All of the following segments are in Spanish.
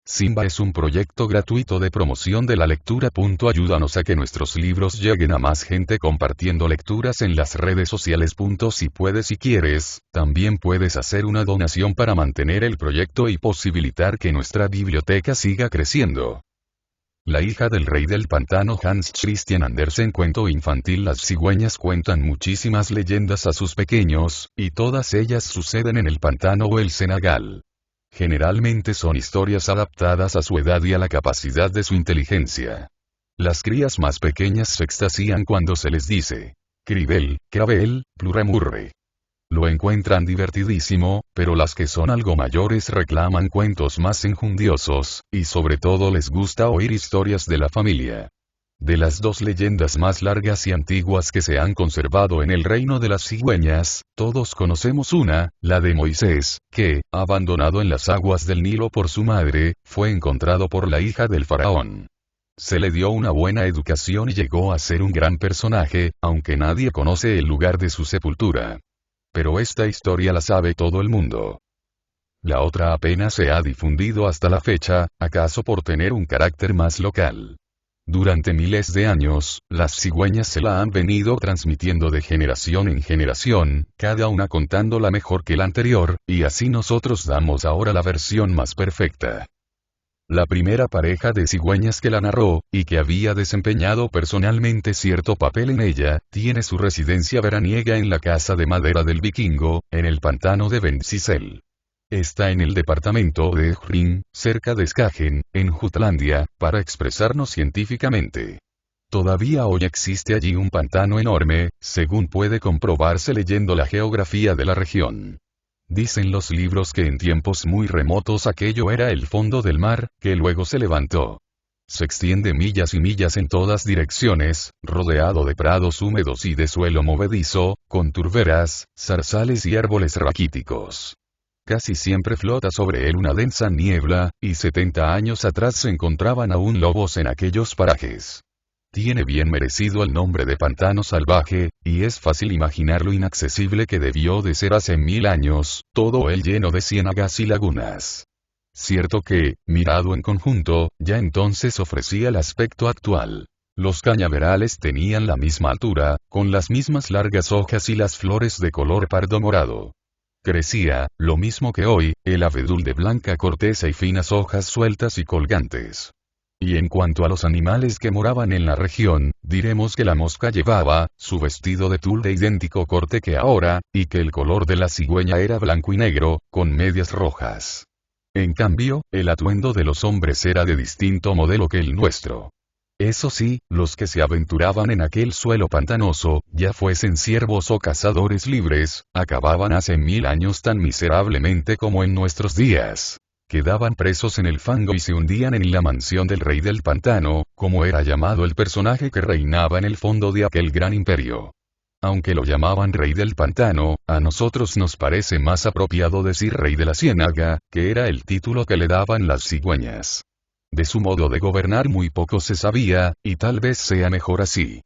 Simba es un proyecto gratuito de promoción de la lectura. Ayúdanos a que nuestros libros lleguen a más gente compartiendo lecturas en las redes sociales. Si puedes y quieres, también puedes hacer una donación para mantener el proyecto y posibilitar que nuestra biblioteca siga creciendo. La hija del rey del pantano. Hans Christian Andersen. Cuento infantil. Las cigüeñas cuentan muchísimas leyendas a sus pequeños, y todas ellas suceden en el pantano o el Senegal. Generalmente son historias adaptadas a su edad y a la capacidad de su inteligencia. Las crías más pequeñas se extasían cuando se les dice Cribel, Crabel, Pluramurre. Lo encuentran divertidísimo, pero las que son algo mayores reclaman cuentos más enjundiosos, y sobre todo les gusta oír historias de la familia. De las dos leyendas más largas y antiguas que se han conservado en el reino de las cigüeñas, todos conocemos una, la de Moisés, que, abandonado en las aguas del Nilo por su madre, fue encontrado por la hija del faraón. Se le dio una buena educación y llegó a ser un gran personaje, aunque nadie conoce el lugar de su sepultura. Pero esta historia la sabe todo el mundo. La otra apenas se ha difundido hasta la fecha, acaso por tener un carácter más local. Durante miles de años, las cigüeñas se la han venido transmitiendo de generación en generación, cada una contándola mejor que la anterior, y así nosotros damos ahora la versión más perfecta. La primera pareja de cigüeñas que la narró, y que había desempeñado personalmente cierto papel en ella, tiene su residencia veraniega en la casa de madera del Vikingo, en el pantano de Bencisel. Está en el departamento de Ejrin, cerca de Skagen, en Jutlandia, para expresarnos científicamente. Todavía hoy existe allí un pantano enorme, según puede comprobarse leyendo la geografía de la región. Dicen los libros que en tiempos muy remotos aquello era el fondo del mar, que luego se levantó. Se extiende millas y millas en todas direcciones, rodeado de prados húmedos y de suelo movedizo, con turberas, zarzales y árboles raquíticos. Casi siempre flota sobre él una densa niebla, y 70 años atrás se encontraban aún lobos en aquellos parajes. Tiene bien merecido el nombre de pantano salvaje, y es fácil imaginar lo inaccesible que debió de ser hace 1000 años, todo él lleno de ciénagas y lagunas. Cierto que, mirado en conjunto, ya entonces ofrecía el aspecto actual. Los cañaverales tenían la misma altura, con las mismas largas hojas y las flores de color pardo morado. Crecía, lo mismo que hoy, el abedul de blanca corteza y finas hojas sueltas y colgantes. Y en cuanto a los animales que moraban en la región, diremos que la mosca llevaba su vestido de tul de idéntico corte que ahora, y que el color de la cigüeña era blanco y negro, con medias rojas. En cambio, el atuendo de los hombres era de distinto modelo que el nuestro. Eso sí, los que se aventuraban en aquel suelo pantanoso, ya fuesen siervos o cazadores libres, acababan hace 1000 años tan miserablemente como en nuestros días. Quedaban presos en el fango y se hundían en la mansión del rey del pantano, como era llamado el personaje que reinaba en el fondo de aquel gran imperio. Aunque lo llamaban rey del pantano, a nosotros nos parece más apropiado decir rey de la ciénaga, que era el título que le daban las cigüeñas. De su modo de gobernar muy poco se sabía, y tal vez sea mejor así.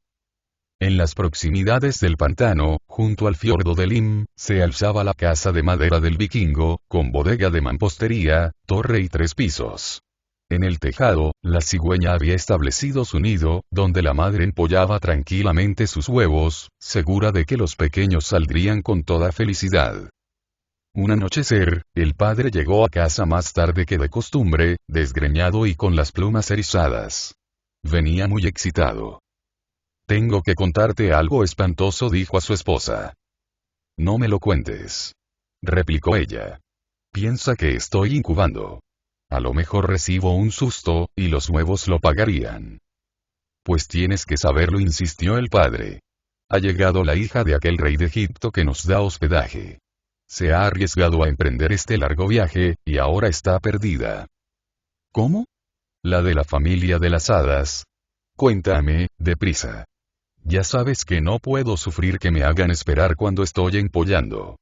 En las proximidades del pantano, junto al fiordo de Lim, se alzaba la casa de madera del Vikingo, con bodega de mampostería, torre y 3 pisos. En el tejado, la cigüeña había establecido su nido, donde la madre empollaba tranquilamente sus huevos, segura de que los pequeños saldrían con toda felicidad. Un anochecer, el padre llegó a casa más tarde que de costumbre, desgreñado y con las plumas erizadas. Venía muy excitado. «Tengo que contarte algo espantoso», dijo a su esposa. «No me lo cuentes», replicó ella. «Piensa que estoy incubando. A lo mejor recibo un susto, y los huevos lo pagarían». «Pues tienes que saberlo», insistió el padre. «Ha llegado la hija de aquel rey de Egipto que nos da hospedaje. Se ha arriesgado a emprender este largo viaje, y ahora está perdida». «¿Cómo?» «La de la familia de las hadas». «Cuéntame, deprisa. Ya sabes que no puedo sufrir que me hagan esperar cuando estoy empollando».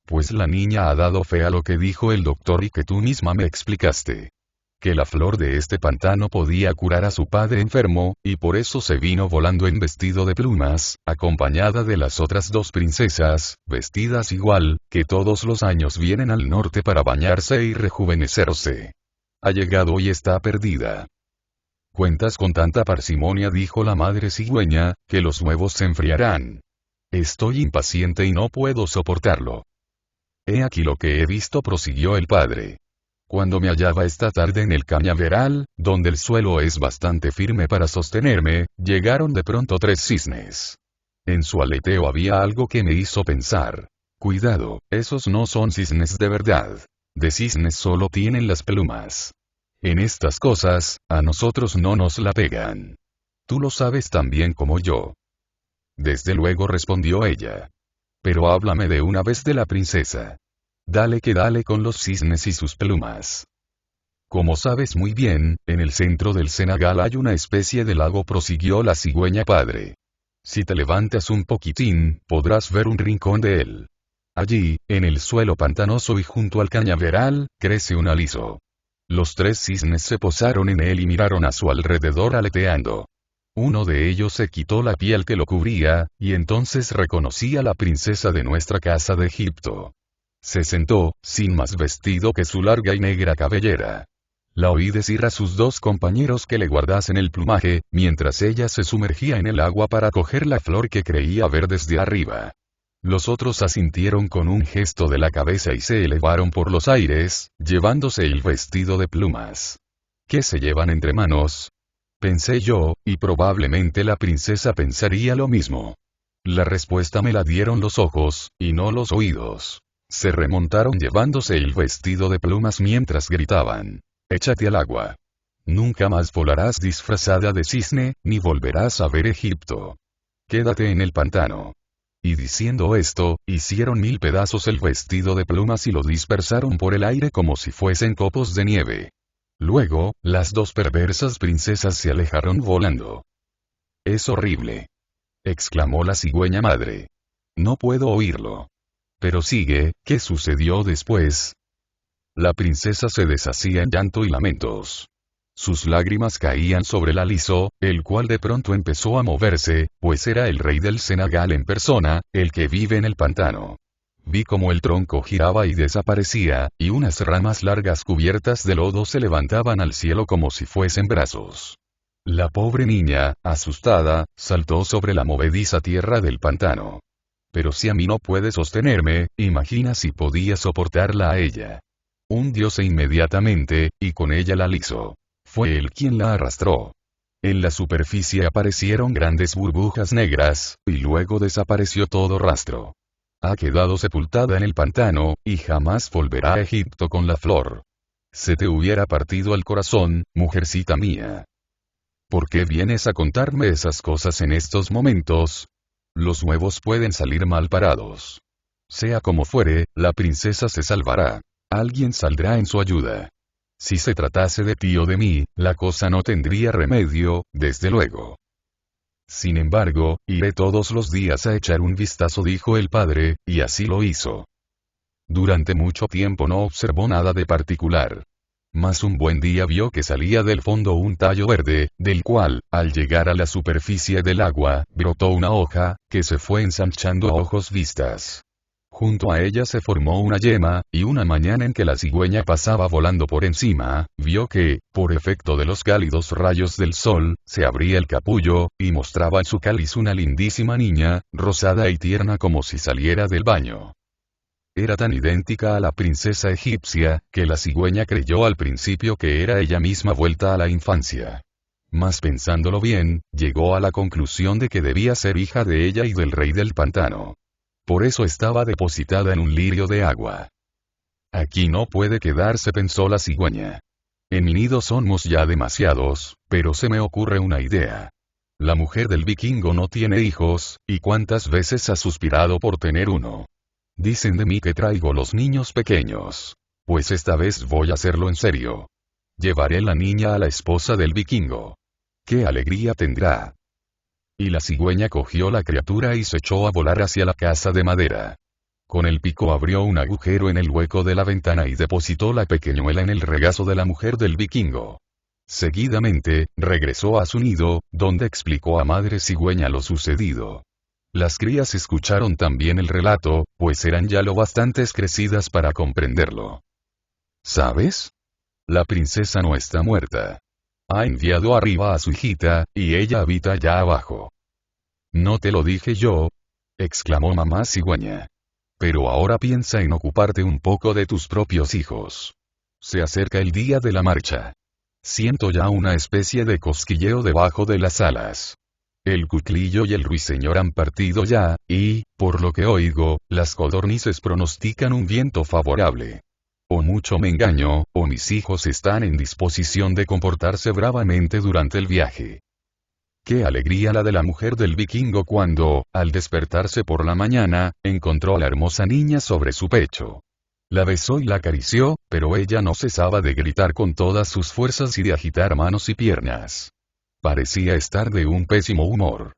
«Pues la niña ha dado fe a lo que dijo el doctor y que tú misma me explicaste. Que la flor de este pantano podía curar a su padre enfermo, y por eso se vino volando en vestido de plumas, acompañada de las otras 2 princesas, vestidas igual, que todos los años vienen al norte para bañarse y rejuvenecerse. Ha llegado y está perdida. Cuentas con tanta parsimonia, dijo la madre cigüeña, que los huevos se enfriarán. Estoy impaciente y no puedo soportarlo. He aquí lo que he visto, prosiguió el padre. Cuando me hallaba esta tarde en el cañaveral, donde el suelo es bastante firme para sostenerme, llegaron de pronto 3 cisnes. En su aleteo había algo que me hizo pensar. Cuidado, esos no son cisnes de verdad. De cisnes solo tienen las plumas. En estas cosas, a nosotros no nos la pegan. Tú lo sabes tan bien como yo. Desde luego, respondió ella. Pero háblame de una vez de la princesa. Dale que dale con los cisnes y sus plumas. Como sabes muy bien, en el centro del Senegal hay una especie de lago, prosiguió la cigüeña padre. Si te levantas un poquitín, podrás ver un rincón de él. Allí, en el suelo pantanoso y junto al cañaveral, crece un aliso. Los 3 cisnes se posaron en él y miraron a su alrededor aleteando. Uno de ellos se quitó la piel que lo cubría, y entonces reconocí a la princesa de nuestra casa de Egipto. Se sentó, sin más vestido que su larga y negra cabellera. La oí decir a sus 2 compañeros que le guardasen el plumaje, mientras ella se sumergía en el agua para coger la flor que creía ver desde arriba. Los otros asintieron con un gesto de la cabeza y se elevaron por los aires, llevándose el vestido de plumas. ¿Qué se llevan entre manos? Pensé yo, y probablemente la princesa pensaría lo mismo. La respuesta me la dieron los ojos, y no los oídos. Se remontaron llevándose el vestido de plumas mientras gritaban: «Échate al agua. Nunca más volarás disfrazada de cisne, ni volverás a ver Egipto. Quédate en el pantano». Y diciendo esto, hicieron 1000 pedazos el vestido de plumas y lo dispersaron por el aire como si fuesen copos de nieve. Luego, las 2 perversas princesas se alejaron volando. «Es horrible», exclamó la cigüeña madre. «No puedo oírlo». Pero sigue, ¿qué sucedió después? La princesa se deshacía en llanto y lamentos. Sus lágrimas caían sobre el aliso, el cual de pronto empezó a moverse, pues era el rey del Senegal en persona, el que vive en el pantano. Vi como el tronco giraba y desaparecía, y unas ramas largas cubiertas de lodo se levantaban al cielo como si fuesen brazos. La pobre niña, asustada, saltó sobre la movediza tierra del pantano. Pero si a mí no puede sostenerme, imagina si podía soportarla a ella. Hundióse inmediatamente, y con ella la alisó. Fue él quien la arrastró. En la superficie aparecieron grandes burbujas negras, y luego desapareció todo rastro. Ha quedado sepultada en el pantano, y jamás volverá a Egipto con la flor. Se te hubiera partido el corazón, mujercita mía. ¿Por qué vienes a contarme esas cosas en estos momentos? Los huevos pueden salir mal parados. Sea como fuere, la princesa se salvará. Alguien saldrá en su ayuda. Si se tratase de ti o de mí, la cosa no tendría remedio, desde luego. Sin embargo, iré todos los días a echar un vistazo, dijo el padre, y así lo hizo. Durante mucho tiempo no observó nada de particular. Mas un buen día vio que salía del fondo un tallo verde, del cual, al llegar a la superficie del agua, brotó una hoja, que se fue ensanchando a ojos vistas. Junto a ella se formó una yema, y una mañana en que la cigüeña pasaba volando por encima, vio que, por efecto de los cálidos rayos del sol, se abría el capullo, y mostraba en su cáliz una lindísima niña, rosada y tierna como si saliera del baño. Era tan idéntica a la princesa egipcia, que la cigüeña creyó al principio que era ella misma vuelta a la infancia. Mas pensándolo bien, llegó a la conclusión de que debía ser hija de ella y del rey del pantano. Por eso estaba depositada en un lirio de agua. Aquí no puede quedarse, pensó la cigüeña. En mi nido somos ya demasiados, pero se me ocurre una idea. La mujer del vikingo no tiene hijos, y cuántas veces ha suspirado por tener uno. Dicen de mí que traigo los niños pequeños. Pues esta vez voy a hacerlo en serio. Llevaré la niña a la esposa del vikingo. ¡Qué alegría tendrá! Y la cigüeña cogió la criatura y se echó a volar hacia la casa de madera. Con el pico abrió un agujero en el hueco de la ventana y depositó la pequeñuela en el regazo de la mujer del vikingo. Seguidamente, regresó a su nido, donde explicó a madre cigüeña lo sucedido. Las crías escucharon también el relato, pues eran ya lo bastante crecidas para comprenderlo. ¿Sabes? La princesa no está muerta. Ha enviado arriba a su hijita, y ella habita allá abajo. ¿No te lo dije yo?, exclamó mamá cigüeña. Pero ahora piensa en ocuparte un poco de tus propios hijos. Se acerca el día de la marcha. Siento ya una especie de cosquilleo debajo de las alas. El cuclillo y el ruiseñor han partido ya, y, por lo que oigo, las codornices pronostican un viento favorable. O mucho me engaño, o mis hijos están en disposición de comportarse bravamente durante el viaje. Qué alegría la de la mujer del vikingo cuando, al despertarse por la mañana, encontró a la hermosa niña sobre su pecho. La besó y la acarició, pero ella no cesaba de gritar con todas sus fuerzas y de agitar manos y piernas. Parecía estar de un pésimo humor.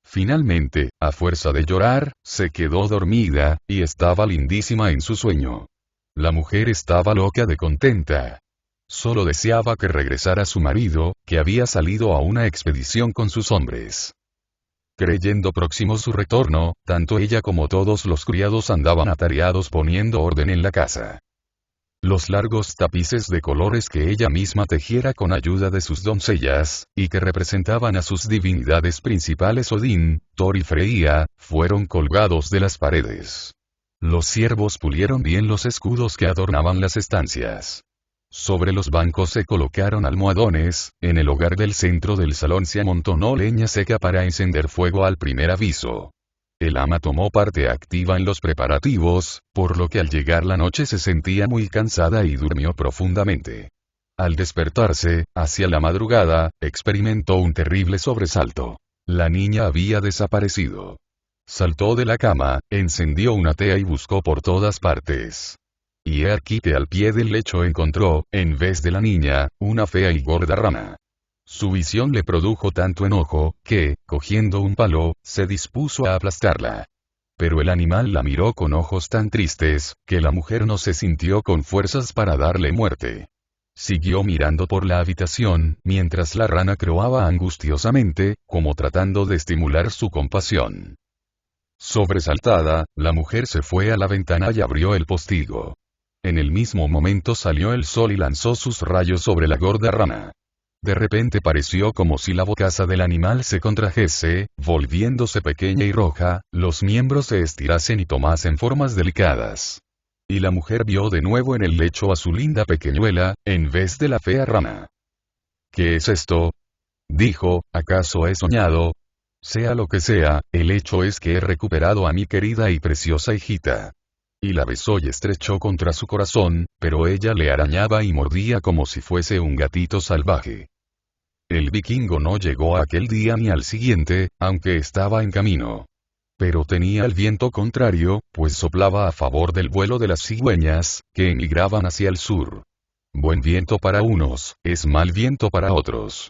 Finalmente, a fuerza de llorar, se quedó dormida, y estaba lindísima en su sueño. La mujer estaba loca de contenta. Solo deseaba que regresara su marido, que había salido a una expedición con sus hombres. Creyendo próximo su retorno, tanto ella como todos los criados andaban atareados poniendo orden en la casa. Los largos tapices de colores que ella misma tejiera con ayuda de sus doncellas, y que representaban a sus divinidades principales Odín, Thor y Freya, fueron colgados de las paredes. Los siervos pulieron bien los escudos que adornaban las estancias. Sobre los bancos se colocaron almohadones, en el hogar del centro del salón se amontonó leña seca para encender fuego al primer aviso. El ama tomó parte activa en los preparativos, por lo que al llegar la noche se sentía muy cansada y durmió profundamente. Al despertarse, hacia la madrugada, experimentó un terrible sobresalto. La niña había desaparecido. Saltó de la cama, encendió una tea y buscó por todas partes. Y he aquí que al pie del lecho encontró, en vez de la niña, una fea y gorda rana. Su visión le produjo tanto enojo, que, cogiendo un palo, se dispuso a aplastarla. Pero el animal la miró con ojos tan tristes, que la mujer no se sintió con fuerzas para darle muerte. Siguió mirando por la habitación, mientras la rana croaba angustiosamente, como tratando de estimular su compasión. Sobresaltada, la mujer se fue a la ventana y abrió el postigo. En el mismo momento salió el sol y lanzó sus rayos sobre la gorda rana. De repente pareció como si la bocaza del animal se contrajese, volviéndose pequeña y roja, los miembros se estirasen y tomasen formas delicadas. Y la mujer vio de nuevo en el lecho a su linda pequeñuela, en vez de la fea rana. ¿Qué es esto?, dijo, ¿acaso he soñado? Sea lo que sea, el hecho es que he recuperado a mi querida y preciosa hijita. Y la besó y estrechó contra su corazón, pero ella le arañaba y mordía como si fuese un gatito salvaje. El vikingo no llegó aquel día ni al siguiente, aunque estaba en camino. Pero tenía el viento contrario, pues soplaba a favor del vuelo de las cigüeñas, que emigraban hacia el sur. Buen viento para unos, es mal viento para otros.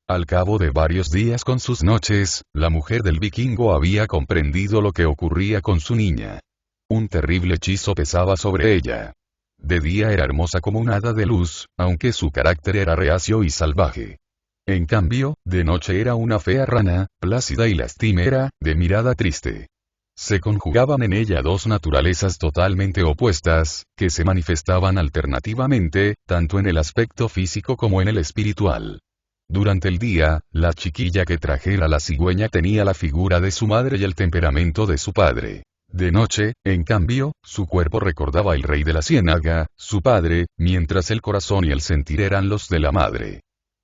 Al cabo de varios días con sus noches, la mujer del vikingo había comprendido lo que ocurría con su niña. Un terrible hechizo pesaba sobre ella. De día era hermosa como un hada de luz, aunque su carácter era reacio y salvaje. En cambio, de noche era una fea rana, plácida y lastimera, de mirada triste. Se conjugaban en ella dos naturalezas totalmente opuestas, que se manifestaban alternativamente, tanto en el aspecto físico como en el espiritual. Durante el día, la chiquilla que trajera la cigüeña tenía la figura de su madre y el temperamento de su padre. De noche, en cambio, su cuerpo recordaba al rey de la ciénaga, su padre, mientras el corazón y el sentir eran los de la madre.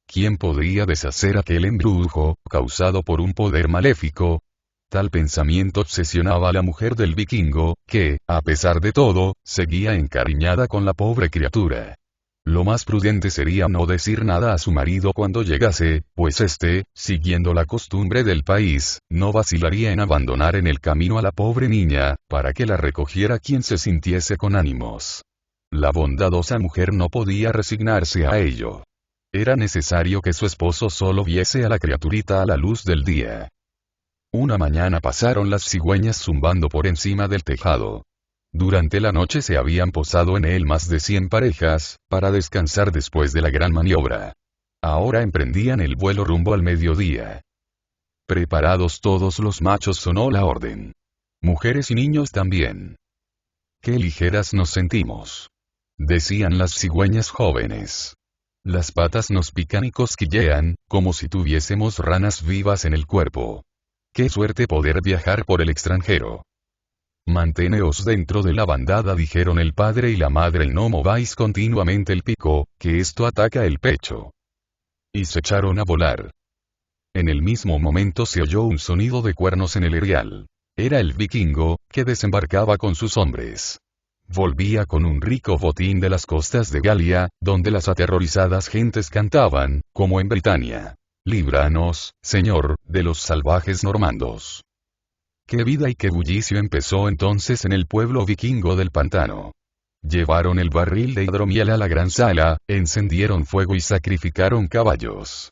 ¿Quién podría deshacer aquel embrujo, causado por un poder maléfico? Tal pensamiento obsesionaba a la mujer del vikingo, que, a pesar de todo, seguía encariñada con la pobre criatura. Lo más prudente sería no decir nada a su marido cuando llegase, pues éste, siguiendo la costumbre del país, no vacilaría en abandonar en el camino a la pobre niña, para que la recogiera quien se sintiese con ánimos. La bondadosa mujer no podía resignarse a ello. Era necesario que su esposo solo viese a la criaturita a la luz del día. Una mañana pasaron las cigüeñas zumbando por encima del tejado. Durante la noche se habían posado en él más de 100 parejas, para descansar después de la gran maniobra. Ahora emprendían el vuelo rumbo al mediodía. Preparados todos los machos sonó la orden. Mujeres y niños también. Qué ligeras nos sentimos. decían las cigüeñas jóvenes. Las patas nos pican y cosquillean, como si tuviésemos ranas vivas en el cuerpo. ¡Qué suerte poder viajar por el extranjero! Manteneos dentro de la bandada, dijeron el padre y la madre, y no mováis continuamente el pico, que esto ataca el pecho. Y se echaron a volar. En el mismo momento se oyó un sonido de cuernos en el erial. Era el vikingo, que desembarcaba con sus hombres. Volvía con un rico botín de las costas de Galia, donde las aterrorizadas gentes cantaban, como en Britania: líbranos, Señor, de los salvajes normandos. Qué vida y qué bullicio empezó entonces en el pueblo vikingo del pantano. Llevaron el barril de hidromiel a la gran sala, encendieron fuego y sacrificaron caballos.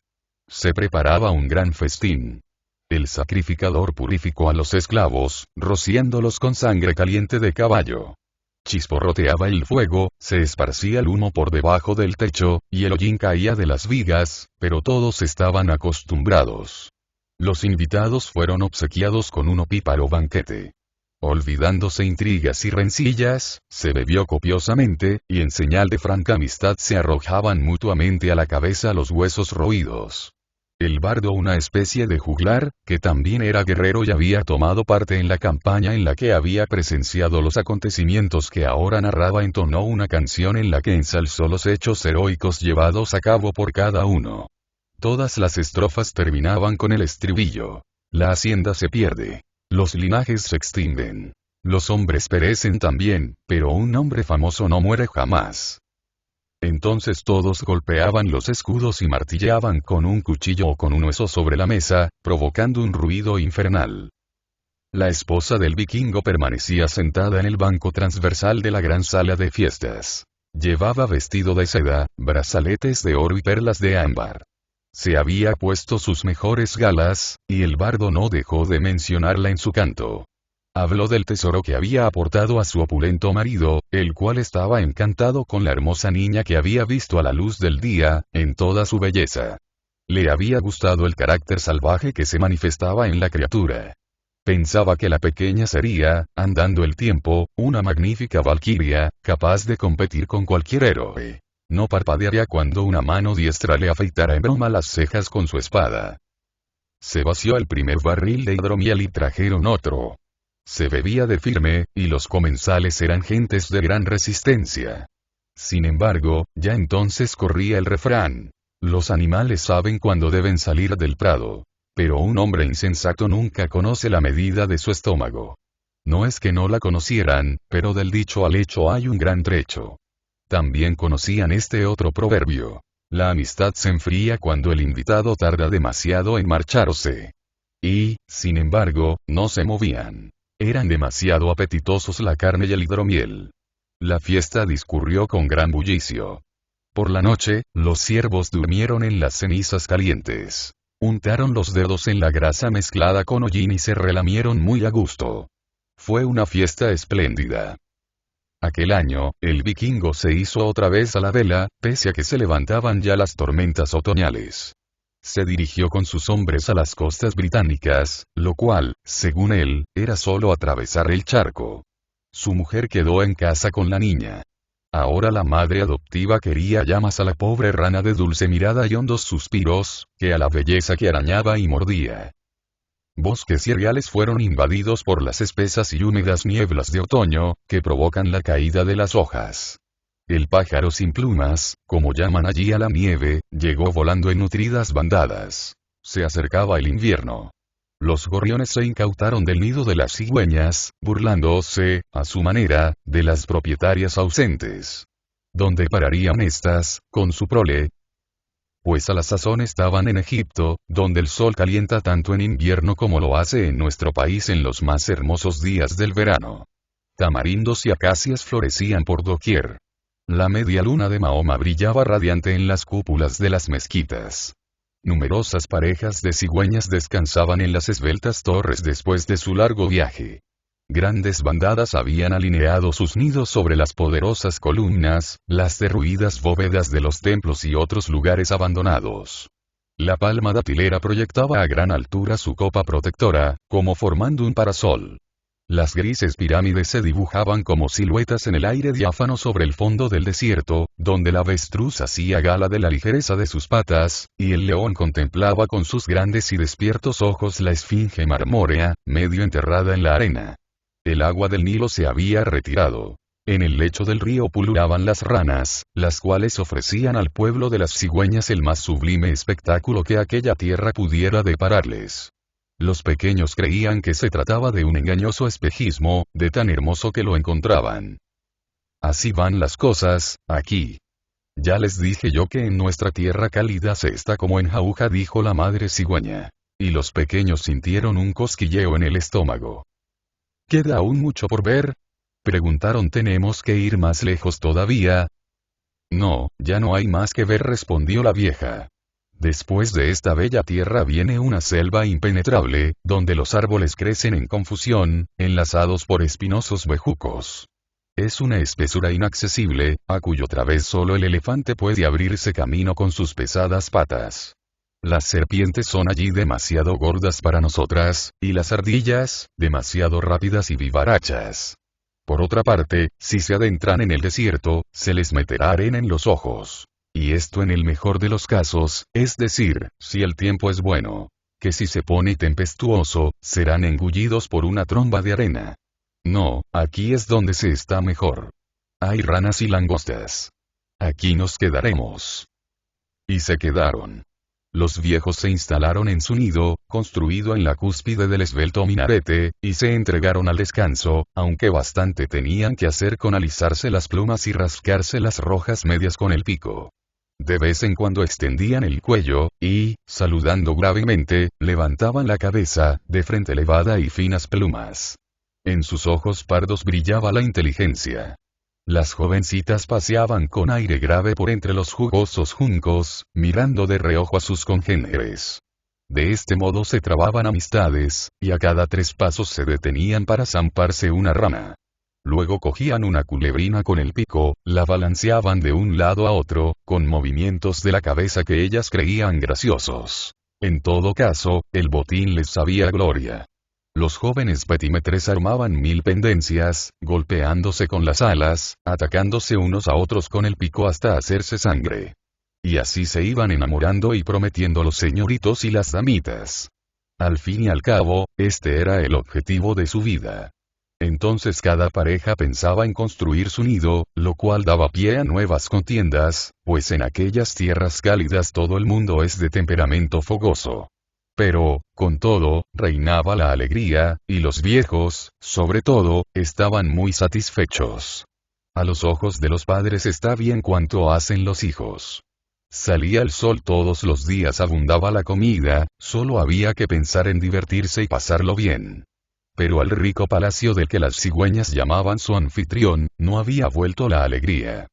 Se preparaba un gran festín. El sacrificador purificó a los esclavos, rociándolos con sangre caliente de caballo. Chisporroteaba el fuego, se esparcía el humo por debajo del techo, y el hollín caía de las vigas, pero todos estaban acostumbrados. Los invitados fueron obsequiados con un opíparo banquete. Olvidándose intrigas y rencillas, se bebió copiosamente, y en señal de franca amistad se arrojaban mutuamente a la cabeza los huesos roídos. El bardo, una especie de juglar, que también era guerrero y había tomado parte en la campaña en la que había presenciado los acontecimientos que ahora narraba, entonó una canción en la que ensalzó los hechos heroicos llevados a cabo por cada uno. Todas las estrofas terminaban con el estribillo: la hacienda se pierde. Los linajes se extinguen. Los hombres perecen también, pero un hombre famoso no muere jamás. Entonces todos golpeaban los escudos y martilleaban con un cuchillo o con un hueso sobre la mesa, provocando un ruido infernal. La esposa del vikingo permanecía sentada en el banco transversal de la gran sala de fiestas. Llevaba vestido de seda, brazaletes de oro y perlas de ámbar. Se había puesto sus mejores galas, y el bardo no dejó de mencionarla en su canto. Habló del tesoro que había aportado a su opulento marido, el cual estaba encantado con la hermosa niña que había visto a la luz del día, en toda su belleza. Le había gustado el carácter salvaje que se manifestaba en la criatura. Pensaba que la pequeña sería, andando el tiempo, una magnífica valquiria, capaz de competir con cualquier héroe. No parpadearía cuando una mano diestra le afeitara en broma las cejas con su espada. Se vació el primer barril de hidromiel y trajeron otro. Se bebía de firme, y los comensales eran gentes de gran resistencia. Sin embargo, ya entonces corría el refrán: los animales saben cuándo deben salir del prado. Pero un hombre insensato nunca conoce la medida de su estómago. No es que no la conocieran, pero del dicho al hecho hay un gran trecho. También conocían este otro proverbio: la amistad se enfría cuando el invitado tarda demasiado en marcharse. Y, sin embargo, no se movían. Eran demasiado apetitosos la carne y el hidromiel. La fiesta discurrió con gran bullicio. Por la noche, los ciervos durmieron en las cenizas calientes. Untaron los dedos en la grasa mezclada con hollín y se relamieron muy a gusto. Fue una fiesta espléndida. Aquel año, el vikingo se hizo otra vez a la vela, pese a que se levantaban ya las tormentas otoñales. Se dirigió con sus hombres a las costas británicas, lo cual, según él, era solo atravesar el charco. Su mujer quedó en casa con la niña. Ahora la madre adoptiva quería ya más a la pobre rana de dulce mirada y hondos suspiros, que a la belleza que arañaba y mordía. Bosques y reales fueron invadidos por las espesas y húmedas nieblas de otoño, que provocan la caída de las hojas. El pájaro sin plumas, como llaman allí a la nieve, llegó volando en nutridas bandadas. Se acercaba el invierno. Los gorriones se incautaron del nido de las cigüeñas, burlándose, a su manera, de las propietarias ausentes. ¿Dónde pararían estas, con su prole? Pues a la sazón estaban en Egipto, donde el sol calienta tanto en invierno como lo hace en nuestro país en los más hermosos días del verano. Tamarindos y acacias florecían por doquier. La media luna de Mahoma brillaba radiante en las cúpulas de las mezquitas. Numerosas parejas de cigüeñas descansaban en las esbeltas torres después de su largo viaje. Grandes bandadas habían alineado sus nidos sobre las poderosas columnas, las derruidas bóvedas de los templos y otros lugares abandonados. La palma datilera proyectaba a gran altura su copa protectora, como formando un parasol. Las grises pirámides se dibujaban como siluetas en el aire diáfano sobre el fondo del desierto, donde la avestruz hacía gala de la ligereza de sus patas, y el león contemplaba con sus grandes y despiertos ojos la esfinge marmórea, medio enterrada en la arena. El agua del Nilo se había retirado. En el lecho del río pululaban las ranas, las cuales ofrecían al pueblo de las cigüeñas el más sublime espectáculo que aquella tierra pudiera depararles. Los pequeños creían que se trataba de un engañoso espejismo, de tan hermoso que lo encontraban. Así van las cosas, aquí. Ya les dije yo que en nuestra tierra cálida se está como en jauja, dijo la madre cigüeña. Y los pequeños sintieron un cosquilleo en el estómago. ¿Queda aún mucho por ver? Preguntaron. ¿Tenemos que ir más lejos todavía? No, ya no hay más que ver, respondió la vieja. Después de esta bella tierra viene una selva impenetrable, donde los árboles crecen en confusión, enlazados por espinosos bejucos. Es una espesura inaccesible, a cuyo través solo el elefante puede abrirse camino con sus pesadas patas. Las serpientes son allí demasiado gordas para nosotras, y las ardillas, demasiado rápidas y vivarachas. Por otra parte, si se adentran en el desierto, se les meterá arena en los ojos. Y esto en el mejor de los casos, es decir, si el tiempo es bueno. Que si se pone tempestuoso, serán engullidos por una tromba de arena. No, aquí es donde se está mejor. Hay ranas y langostas. Aquí nos quedaremos. Y se quedaron. Los viejos se instalaron en su nido, construido en la cúspide del esbelto minarete, y se entregaron al descanso, aunque bastante tenían que hacer con alisarse las plumas y rascarse las rojas medias con el pico. De vez en cuando extendían el cuello, y, saludando gravemente, levantaban la cabeza, de frente elevada y finas plumas. En sus ojos pardos brillaba la inteligencia. Las jovencitas paseaban con aire grave por entre los jugosos juncos, mirando de reojo a sus congéneres. De este modo se trababan amistades, y a cada 3 pasos se detenían para zamparse una rama. Luego cogían una culebrina con el pico, la balanceaban de un lado a otro, con movimientos de la cabeza que ellas creían graciosos. En todo caso, el botín les sabía gloria. Los jóvenes petimetres armaban 1000 pendencias, golpeándose con las alas, atacándose unos a otros con el pico hasta hacerse sangre. Y así se iban enamorando y prometiendo los señoritos y las damitas. Al fin y al cabo, este era el objetivo de su vida. Entonces cada pareja pensaba en construir su nido, lo cual daba pie a nuevas contiendas, pues en aquellas tierras cálidas todo el mundo es de temperamento fogoso. Pero, con todo, reinaba la alegría, y los viejos, sobre todo, estaban muy satisfechos. A los ojos de los padres está bien cuanto hacen los hijos. Salía el sol todos los días, abundaba la comida, solo había que pensar en divertirse y pasarlo bien. Pero al rico palacio del que las cigüeñas llamaban su anfitrión, no había vuelto la alegría.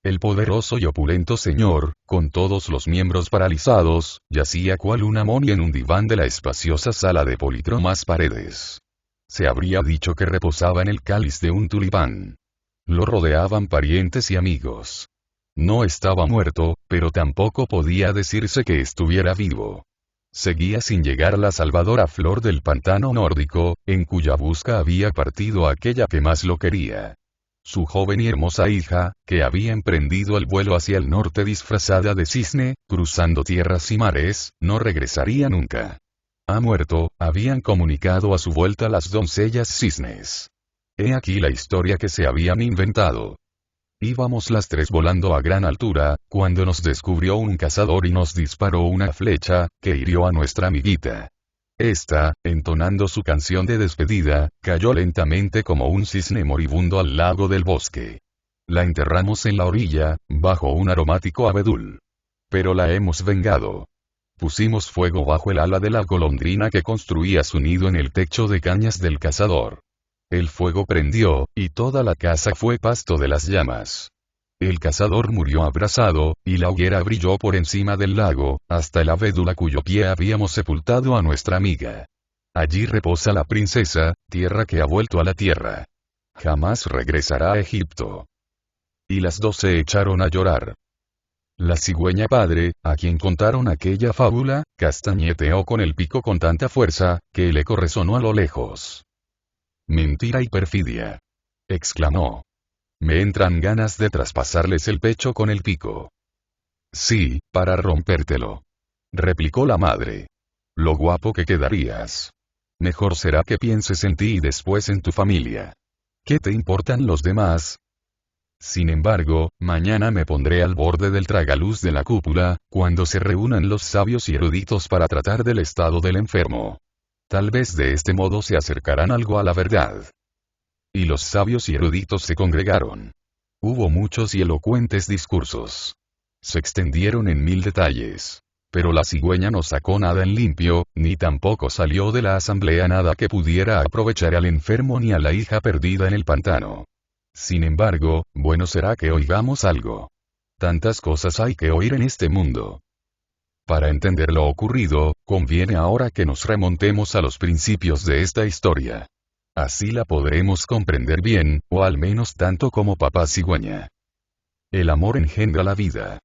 El poderoso y opulento señor, con todos los miembros paralizados, yacía cual una momia en un diván de la espaciosa sala de polícromas paredes. Se habría dicho que reposaba en el cáliz de un tulipán. Lo rodeaban parientes y amigos. No estaba muerto, pero tampoco podía decirse que estuviera vivo. Seguía sin llegar la salvadora flor del pantano nórdico, en cuya busca había partido aquella que más lo quería. Su joven y hermosa hija, que había emprendido el vuelo hacia el norte disfrazada de cisne, cruzando tierras y mares, no regresaría nunca. Ha muerto, habían comunicado a su vuelta las doncellas cisnes. He aquí la historia que se habían inventado. Íbamos las 3 volando a gran altura, cuando nos descubrió un cazador y nos disparó una flecha, que hirió a nuestra amiguita. Esta, entonando su canción de despedida, cayó lentamente como un cisne moribundo al lago del bosque. La enterramos en la orilla, bajo un aromático abedul. Pero la hemos vengado. Pusimos fuego bajo el ala de la golondrina que construía su nido en el techo de cañas del cazador. El fuego prendió, y toda la casa fue pasto de las llamas. El cazador murió abrasado, y la hoguera brilló por encima del lago, hasta el abedul a cuyo pie habíamos sepultado a nuestra amiga. Allí reposa la princesa, tierra que ha vuelto a la tierra. Jamás regresará a Egipto. Y las 2 se echaron a llorar. La cigüeña padre, a quien contaron aquella fábula, castañeteó con el pico con tanta fuerza, que el eco resonó a lo lejos. Mentira y perfidia, exclamó. Me entran ganas de traspasarles el pecho con el pico. Sí, para rompértelo, replicó la madre. Lo guapo que quedarías. Mejor será que pienses en ti y después en tu familia. ¿Qué te importan los demás? Sin embargo, mañana me pondré al borde del tragaluz de la cúpula, cuando se reúnan los sabios y eruditos para tratar del estado del enfermo. Tal vez de este modo se acercarán algo a la verdad. Y los sabios y eruditos se congregaron. Hubo muchos y elocuentes discursos. Se extendieron en 1000 detalles. Pero la cigüeña no sacó nada en limpio, ni tampoco salió de la asamblea nada que pudiera aprovechar al enfermo ni a la hija perdida en el pantano. Sin embargo, bueno será que oigamos algo. Tantas cosas hay que oír en este mundo. Para entender lo ocurrido, conviene ahora que nos remontemos a los principios de esta historia. Así la podremos comprender bien, o al menos tanto como papá cigüeña. El amor engendra la vida.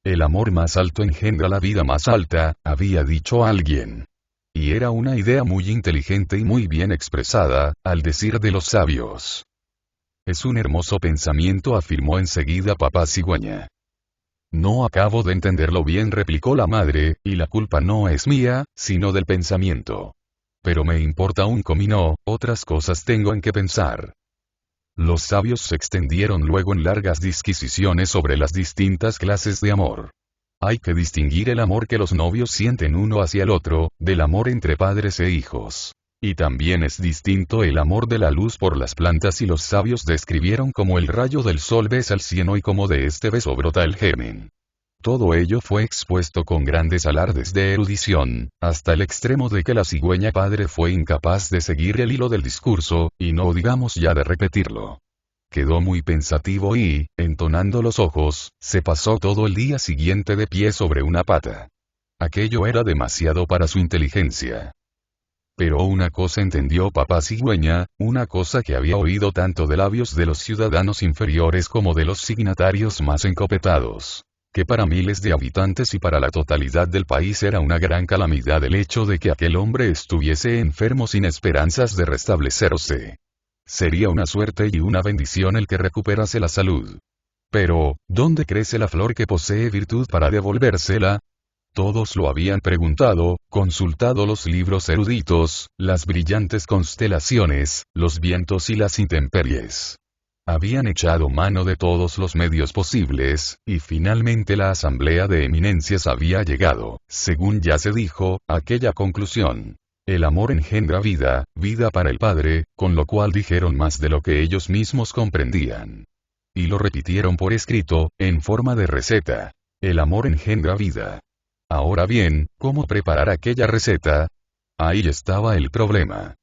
El amor más alto engendra la vida más alta, había dicho alguien. Y era una idea muy inteligente y muy bien expresada, al decir de los sabios. Es un hermoso pensamiento, afirmó enseguida papá cigüeña. No acabo de entenderlo bien, replicó la madre, y la culpa no es mía, sino del pensamiento. Pero me importa un comino, otras cosas tengo en que pensar. Los sabios se extendieron luego en largas disquisiciones sobre las distintas clases de amor. Hay que distinguir el amor que los novios sienten uno hacia el otro, del amor entre padres e hijos. Y también es distinto el amor de la luz por las plantas, y los sabios describieron cómo el rayo del sol besa el cieno y cómo de este beso brota el germen. Todo ello fue expuesto con grandes alardes de erudición, hasta el extremo de que la cigüeña padre fue incapaz de seguir el hilo del discurso, y no digamos ya de repetirlo. Quedó muy pensativo y, entonando los ojos, se pasó todo el día siguiente de pie sobre una pata. Aquello era demasiado para su inteligencia. Pero una cosa entendió papá cigüeña, una cosa que había oído tanto de labios de los ciudadanos inferiores como de los signatarios más encopetados. Que para miles de habitantes y para la totalidad del país era una gran calamidad el hecho de que aquel hombre estuviese enfermo sin esperanzas de restablecerse. Sería una suerte y una bendición el que recuperase la salud. Pero, ¿dónde crece la flor que posee virtud para devolvérsela? Todos lo habían preguntado, consultado los libros eruditos, las brillantes constelaciones, los vientos y las intemperies. Habían echado mano de todos los medios posibles, y finalmente la asamblea de eminencias había llegado, según ya se dijo, a aquella conclusión. El amor engendra vida, vida para el padre, con lo cual dijeron más de lo que ellos mismos comprendían. Y lo repitieron por escrito, en forma de receta. El amor engendra vida. Ahora bien, ¿cómo preparar aquella receta? Ahí estaba el problema.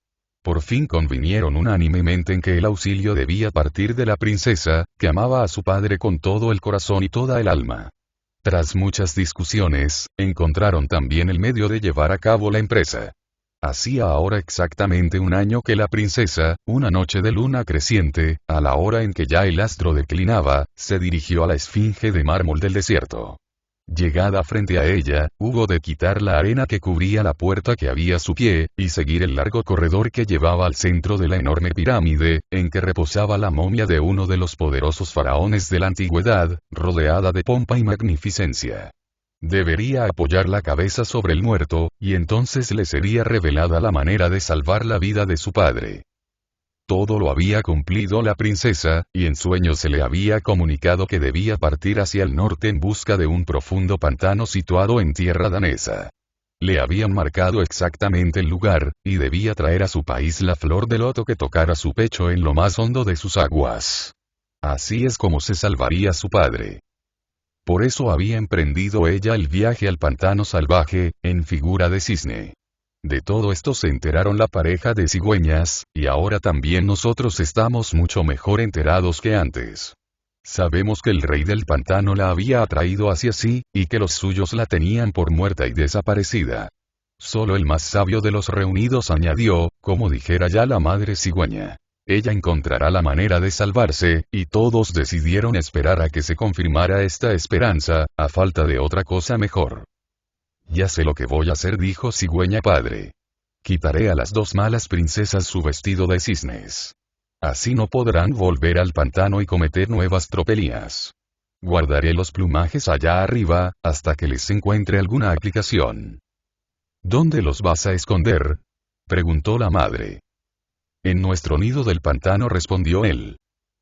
Por fin convinieron unánimemente en que el auxilio debía partir de la princesa, que amaba a su padre con todo el corazón y toda el alma. Tras muchas discusiones, encontraron también el medio de llevar a cabo la empresa. Hacía ahora exactamente un año que la princesa, una noche de luna creciente, a la hora en que ya el astro declinaba, se dirigió a la esfinge de mármol del desierto. Llegada frente a ella, hubo de quitar la arena que cubría la puerta que había a su pie, y seguir el largo corredor que llevaba al centro de la enorme pirámide, en que reposaba la momia de uno de los poderosos faraones de la antigüedad, rodeada de pompa y magnificencia. Debería apoyar la cabeza sobre el muerto, y entonces le sería revelada la manera de salvar la vida de su padre. Todo lo había cumplido la princesa, y en sueños se le había comunicado que debía partir hacia el norte en busca de un profundo pantano situado en tierra danesa. Le habían marcado exactamente el lugar, y debía traer a su país la flor de loto que tocara su pecho en lo más hondo de sus aguas. Así es como se salvaría su padre. Por eso había emprendido ella el viaje al pantano salvaje, en figura de cisne. De todo esto se enteraron la pareja de cigüeñas, y ahora también nosotros estamos mucho mejor enterados que antes. Sabemos que el rey del pantano la había atraído hacia sí, y que los suyos la tenían por muerta y desaparecida. Solo el más sabio de los reunidos añadió, como dijera ya la madre cigüeña. Ella encontrará la manera de salvarse, y todos decidieron esperar a que se confirmara esta esperanza, a falta de otra cosa mejor. Ya sé lo que voy a hacer, dijo cigüeña padre. Quitaré a las dos malas princesas su vestido de cisnes. Así no podrán volver al pantano y cometer nuevas tropelías. Guardaré los plumajes allá arriba, hasta que les encuentre alguna aplicación. ¿Dónde los vas a esconder?, preguntó la madre. En nuestro nido del pantano, respondió él.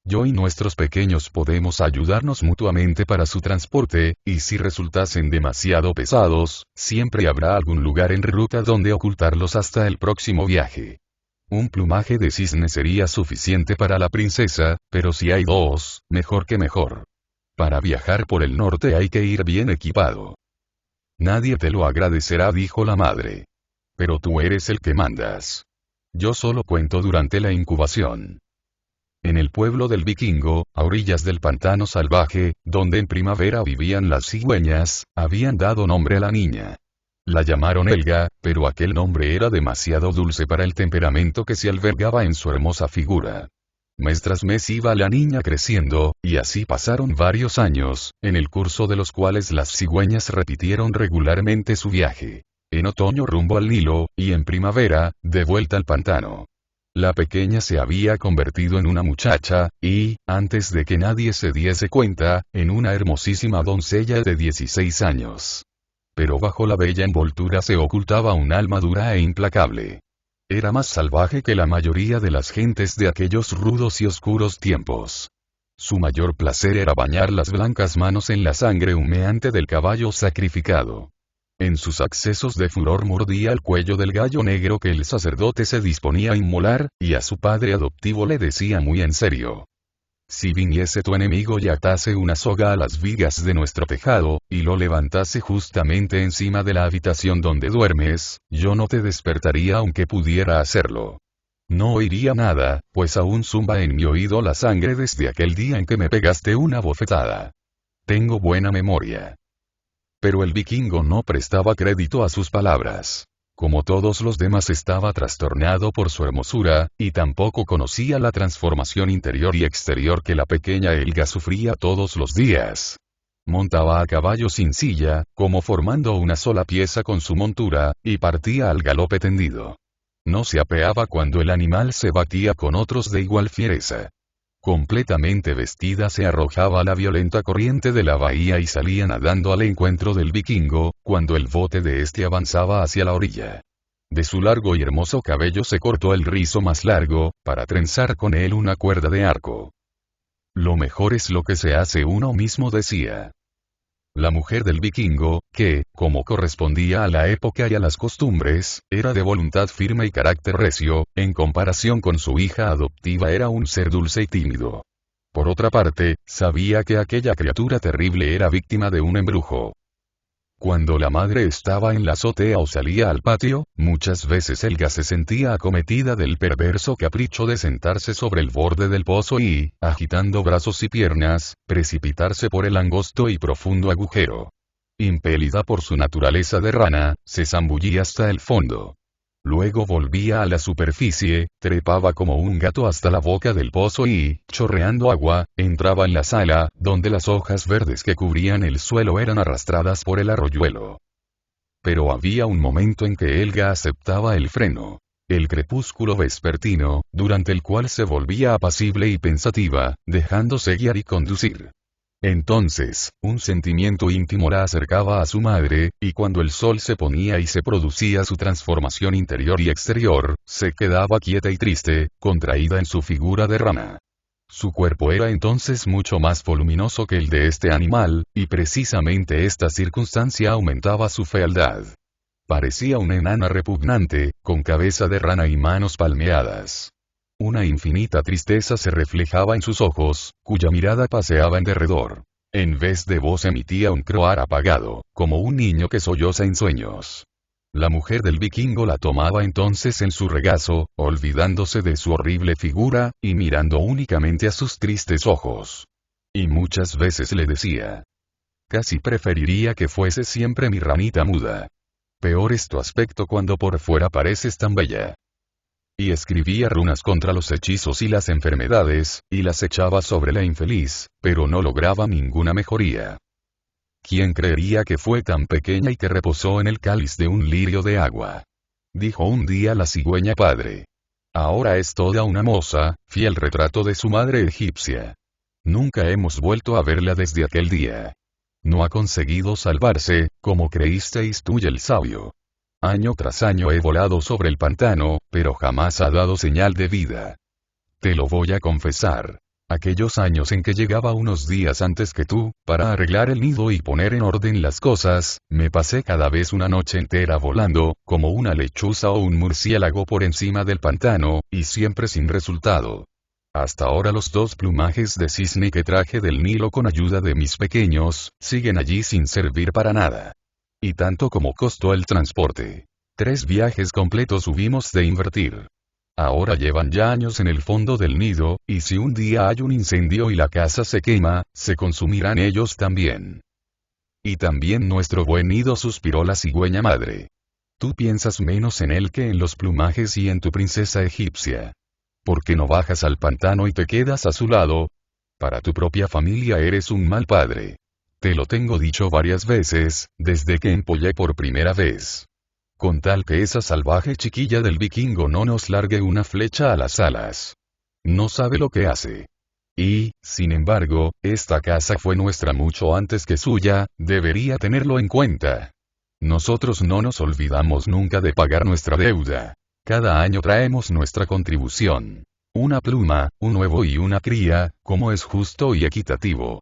Yo y nuestros pequeños podemos ayudarnos mutuamente para su transporte, y si resultasen demasiado pesados, siempre habrá algún lugar en ruta donde ocultarlos hasta el próximo viaje. Un plumaje de cisne sería suficiente para la princesa, pero si hay dos, mejor que mejor. Para viajar por el norte hay que ir bien equipado. Nadie te lo agradecerá, dijo la madre. Pero tú eres el que mandas. Yo solo cuento durante la incubación. En el pueblo del vikingo, a orillas del pantano salvaje, donde en primavera vivían las cigüeñas, habían dado nombre a la niña. La llamaron Helga, pero aquel nombre era demasiado dulce para el temperamento que se albergaba en su hermosa figura. Mes tras mes iba la niña creciendo, y así pasaron varios años, en el curso de los cuales las cigüeñas repitieron regularmente su viaje. En otoño rumbo al Nilo, y en primavera, de vuelta al pantano. La pequeña se había convertido en una muchacha, y, antes de que nadie se diese cuenta, en una hermosísima doncella de 16 años. Pero bajo la bella envoltura se ocultaba un alma dura e implacable. Era más salvaje que la mayoría de las gentes de aquellos rudos y oscuros tiempos. Su mayor placer era bañar las blancas manos en la sangre humeante del caballo sacrificado. En sus accesos de furor mordía el cuello del gallo negro que el sacerdote se disponía a inmolar, y a su padre adoptivo le decía muy en serio: si viniese tu enemigo y atase una soga a las vigas de nuestro tejado, y lo levantase justamente encima de la habitación donde duermes, yo no te despertaría aunque pudiera hacerlo. No oiría nada, pues aún zumba en mi oído la sangre desde aquel día en que me pegaste una bofetada. Tengo buena memoria. Pero el vikingo no prestaba crédito a sus palabras. Como todos los demás, estaba trastornado por su hermosura, y tampoco conocía la transformación interior y exterior que la pequeña Helga sufría todos los días. Montaba a caballo sin silla, como formando una sola pieza con su montura, y partía al galope tendido. No se apeaba cuando el animal se batía con otros de igual fiereza. Completamente vestida se arrojaba a la violenta corriente de la bahía y salía nadando al encuentro del vikingo, cuando el bote de este avanzaba hacia la orilla. De su largo y hermoso cabello se cortó el rizo más largo, para trenzar con él una cuerda de arco. Lo mejor es lo que se hace uno mismo, decía. La mujer del vikingo, que, como correspondía a la época y a las costumbres, era de voluntad firme y carácter recio, en comparación con su hija adoptiva era un ser dulce y tímido. Por otra parte, sabía que aquella criatura terrible era víctima de un embrujo. Cuando la madre estaba en la azotea o salía al patio, muchas veces Helga se sentía acometida del perverso capricho de sentarse sobre el borde del pozo y, agitando brazos y piernas, precipitarse por el angosto y profundo agujero. Impelida por su naturaleza de rana, se zambullía hasta el fondo. Luego volvía a la superficie, trepaba como un gato hasta la boca del pozo y, chorreando agua, entraba en la sala, donde las hojas verdes que cubrían el suelo eran arrastradas por el arroyuelo. Pero había un momento en que Helga aceptaba el freno. El crepúsculo vespertino, durante el cual se volvía apacible y pensativa, dejándose guiar y conducir. Entonces, un sentimiento íntimo la acercaba a su madre, y cuando el sol se ponía y se producía su transformación interior y exterior, se quedaba quieta y triste, contraída en su figura de rana. Su cuerpo era entonces mucho más voluminoso que el de este animal, y precisamente esta circunstancia aumentaba su fealdad. Parecía una enana repugnante, con cabeza de rana y manos palmeadas. Una infinita tristeza se reflejaba en sus ojos, cuya mirada paseaba en derredor. En vez de voz emitía un croar apagado, como un niño que solloza en sueños. La mujer del vikingo la tomaba entonces en su regazo, olvidándose de su horrible figura, y mirando únicamente a sus tristes ojos. Y muchas veces le decía: casi preferiría que fuese siempre mi ranita muda. Peor es tu aspecto cuando por fuera pareces tan bella. Y escribía runas contra los hechizos y las enfermedades, y las echaba sobre la infeliz, pero no lograba ninguna mejoría. ¿Quién creería que fue tan pequeña y que reposó en el cáliz de un lirio de agua? dijo un día la cigüeña padre. Ahora es toda una moza, fiel retrato de su madre egipcia. Nunca hemos vuelto a verla desde aquel día. No ha conseguido salvarse, como creísteis tú y el sabio. Año tras año he volado sobre el pantano, pero jamás ha dado señal de vida. Te lo voy a confesar. Aquellos años en que llegaba unos días antes que tú, para arreglar el nido y poner en orden las cosas, me pasé cada vez una noche entera volando, como una lechuza o un murciélago por encima del pantano, y siempre sin resultado. Hasta ahora los 2 plumajes de cisne que traje del Nilo con ayuda de mis pequeños, siguen allí sin servir para nada. Y tanto como costó el transporte. 3 viajes completos hubimos de invertir. Ahora llevan ya años en el fondo del nido, y si un día hay un incendio y la casa se quema, se consumirán ellos también. Y también nuestro buen nido, suspiró la cigüeña madre. Tú piensas menos en él que en los plumajes y en tu princesa egipcia. ¿Por qué no bajas al pantano y te quedas a su lado? Para tu propia familia eres un mal padre. Te lo tengo dicho varias veces, desde que empollé por primera vez. Con tal que esa salvaje chiquilla del vikingo no nos largue una flecha a las alas. No sabe lo que hace. Y, sin embargo, esta casa fue nuestra mucho antes que suya, debería tenerlo en cuenta. Nosotros no nos olvidamos nunca de pagar nuestra deuda. Cada año traemos nuestra contribución. Una pluma, un huevo y una cría, como es justo y equitativo.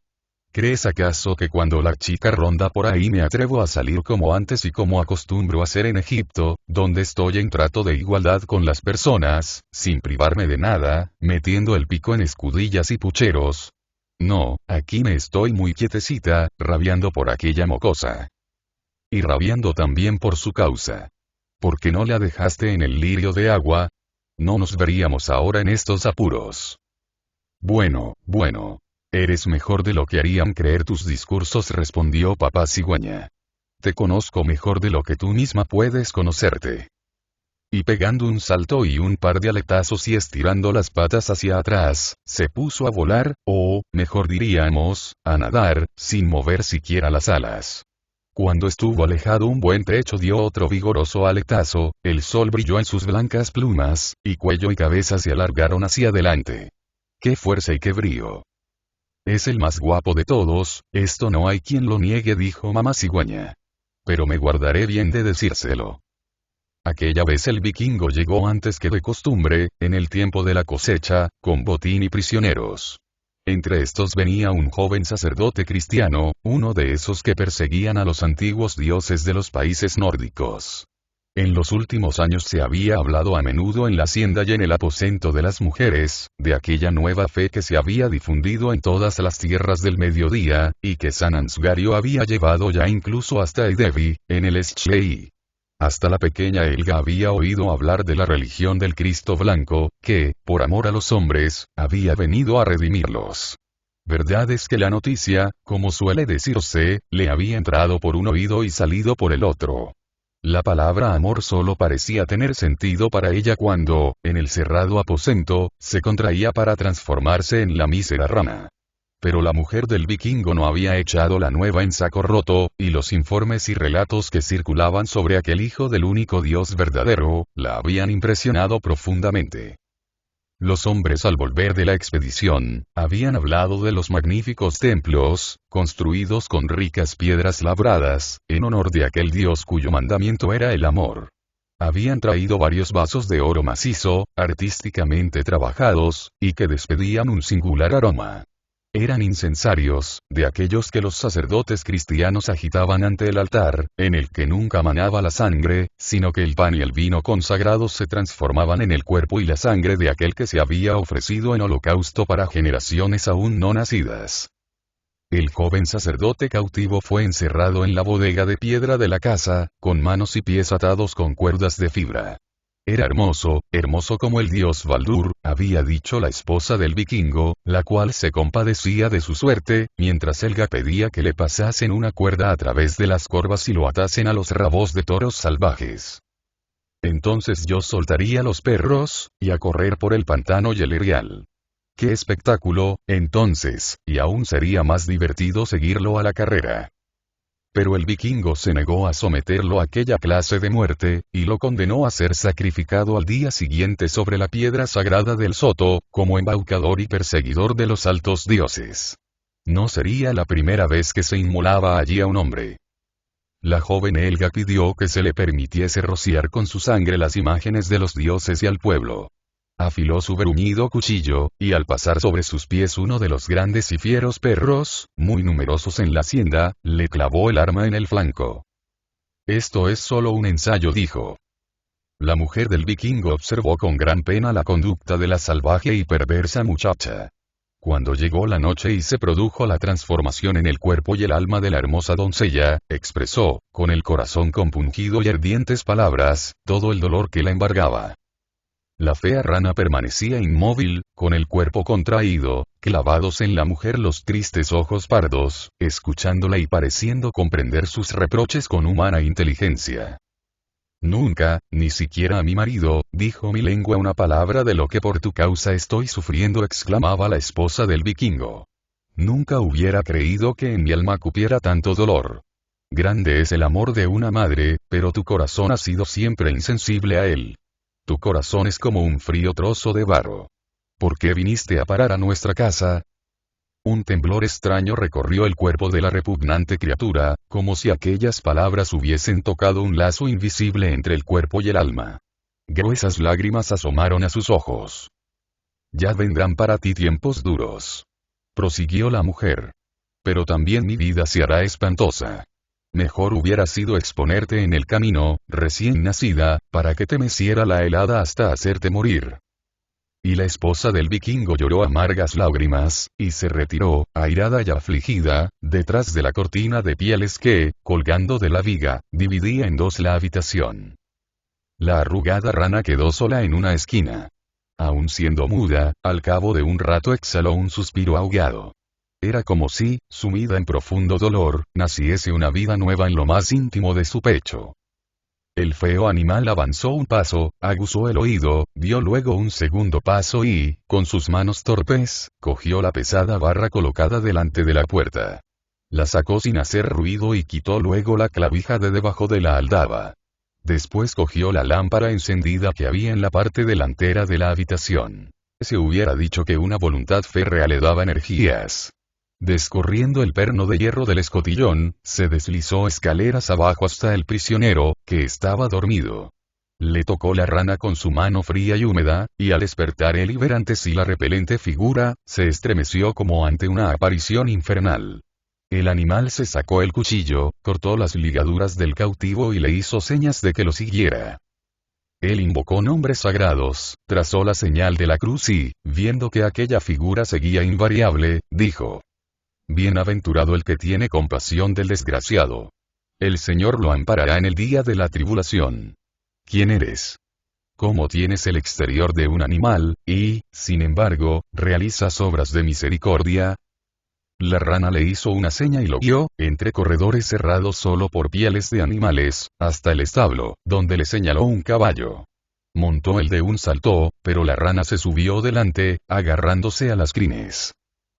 ¿Crees acaso que cuando la chica ronda por ahí me atrevo a salir como antes y como acostumbro a hacer en Egipto, donde estoy en trato de igualdad con las personas, sin privarme de nada, metiendo el pico en escudillas y pucheros? No, aquí me estoy muy quietecita, rabiando por aquella mocosa. Y rabiando también por su causa. ¿Por qué no la dejaste en el lirio de agua? No nos veríamos ahora en estos apuros. Bueno. Eres mejor de lo que harían creer tus discursos, respondió papá cigüeña. Te conozco mejor de lo que tú misma puedes conocerte. Y pegando un salto y un par de aletazos y estirando las patas hacia atrás, se puso a volar, o, mejor diríamos, a nadar, sin mover siquiera las alas. Cuando estuvo alejado un buen trecho dio otro vigoroso aletazo, el sol brilló en sus blancas plumas, y cuello y cabeza se alargaron hacia adelante. ¡Qué fuerza y qué brío! Es el más guapo de todos, esto no hay quien lo niegue, dijo mamá cigüeña. Pero me guardaré bien de decírselo. Aquella vez el vikingo llegó antes que de costumbre, en el tiempo de la cosecha, con botín y prisioneros. Entre estos venía un joven sacerdote cristiano, uno de esos que perseguían a los antiguos dioses de los países nórdicos. En los últimos años se había hablado a menudo en la hacienda y en el aposento de las mujeres, de aquella nueva fe que se había difundido en todas las tierras del mediodía, y que San Ansgario había llevado ya incluso hasta Edevi, en el Schlei. Hasta la pequeña Helga había oído hablar de la religión del Cristo blanco, que, por amor a los hombres, había venido a redimirlos. Verdad es que la noticia, como suele decirse, le había entrado por un oído y salido por el otro. La palabra amor solo parecía tener sentido para ella cuando, en el cerrado aposento, se contraía para transformarse en la mísera rana. Pero la mujer del vikingo no había echado la nueva en saco roto, y los informes y relatos que circulaban sobre aquel hijo del único Dios verdadero, la habían impresionado profundamente. Los hombres al volver de la expedición, habían hablado de los magníficos templos, construidos con ricas piedras labradas, en honor de aquel Dios cuyo mandamiento era el amor. Habían traído varios vasos de oro macizo, artísticamente trabajados, y que despedían un singular aroma. Eran incensarios, de aquellos que los sacerdotes cristianos agitaban ante el altar, en el que nunca manaba la sangre, sino que el pan y el vino consagrados se transformaban en el cuerpo y la sangre de aquel que se había ofrecido en holocausto para generaciones aún no nacidas. El joven sacerdote cautivo fue encerrado en la bodega de piedra de la casa, con manos y pies atados con cuerdas de fibra. Era hermoso, hermoso como el dios Baldur, había dicho la esposa del vikingo, la cual se compadecía de su suerte, mientras Helga pedía que le pasasen una cuerda a través de las corvas y lo atasen a los rabos de toros salvajes. Entonces yo soltaría los perros, y a correr por el pantano y el erial. ¡Qué espectáculo, entonces, y aún sería más divertido seguirlo a la carrera! Pero el vikingo se negó a someterlo a aquella clase de muerte, y lo condenó a ser sacrificado al día siguiente sobre la piedra sagrada del Soto, como embaucador y perseguidor de los altos dioses. No sería la primera vez que se inmolaba allí a un hombre. La joven Helga pidió que se le permitiese rociar con su sangre las imágenes de los dioses y al pueblo. Afiló su bruñido cuchillo, y al pasar sobre sus pies uno de los grandes y fieros perros, muy numerosos en la hacienda, le clavó el arma en el flanco. Esto es solo un ensayo, dijo. La mujer del vikingo observó con gran pena la conducta de la salvaje y perversa muchacha. Cuando llegó la noche y se produjo la transformación en el cuerpo y el alma de la hermosa doncella, expresó, con el corazón compungido y ardientes palabras, todo el dolor que la embargaba. La fea rana permanecía inmóvil, con el cuerpo contraído, clavados en la mujer los tristes ojos pardos, escuchándola y pareciendo comprender sus reproches con humana inteligencia. Nunca, ni siquiera a mi marido, dijo mi lengua una palabra de lo que por tu causa estoy sufriendo, exclamaba la esposa del vikingo. Nunca hubiera creído que en mi alma cupiera tanto dolor. Grande es el amor de una madre, pero tu corazón ha sido siempre insensible a él. Tu corazón es como un frío trozo de barro. ¿Por qué viniste a parar a nuestra casa? Un temblor extraño recorrió el cuerpo de la repugnante criatura, como si aquellas palabras hubiesen tocado un lazo invisible entre el cuerpo y el alma. Gruesas lágrimas asomaron a sus ojos. Ya vendrán para ti tiempos duros. Prosiguió la mujer. Pero también mi vida se hará espantosa. Mejor hubiera sido exponerte en el camino, recién nacida, para que te meciera la helada hasta hacerte morir. Y la esposa del vikingo lloró amargas lágrimas, y se retiró, airada y afligida, detrás de la cortina de pieles que, colgando de la viga, dividía en dos la habitación. La arrugada rana quedó sola en una esquina. Aun siendo muda, al cabo de un rato exhaló un suspiro ahogado. Era como si, sumida en profundo dolor, naciese una vida nueva en lo más íntimo de su pecho. El feo animal avanzó un paso, aguzó el oído, dio luego un segundo paso y, con sus manos torpes, cogió la pesada barra colocada delante de la puerta. La sacó sin hacer ruido y quitó luego la clavija de debajo de la aldaba. Después cogió la lámpara encendida que había en la parte delantera de la habitación. Se hubiera dicho que una voluntad férrea le daba energías. Descorriendo el perno de hierro del escotillón, se deslizó escaleras abajo hasta el prisionero, que estaba dormido. Le tocó la rana con su mano fría y húmeda, y al despertar el liberante y la repelente figura, se estremeció como ante una aparición infernal. El animal se sacó el cuchillo, cortó las ligaduras del cautivo y le hizo señas de que lo siguiera. Él invocó nombres sagrados, trazó la señal de la cruz y, viendo que aquella figura seguía invariable, dijo: Bienaventurado el que tiene compasión del desgraciado. El Señor lo amparará en el día de la tribulación. ¿Quién eres? ¿Cómo tienes el exterior de un animal, y, sin embargo, realizas obras de misericordia? La rana le hizo una seña y lo guió, entre corredores cerrados solo por pieles de animales, hasta el establo, donde le señaló un caballo. Montó el de un salto, pero la rana se subió delante, agarrándose a las crines.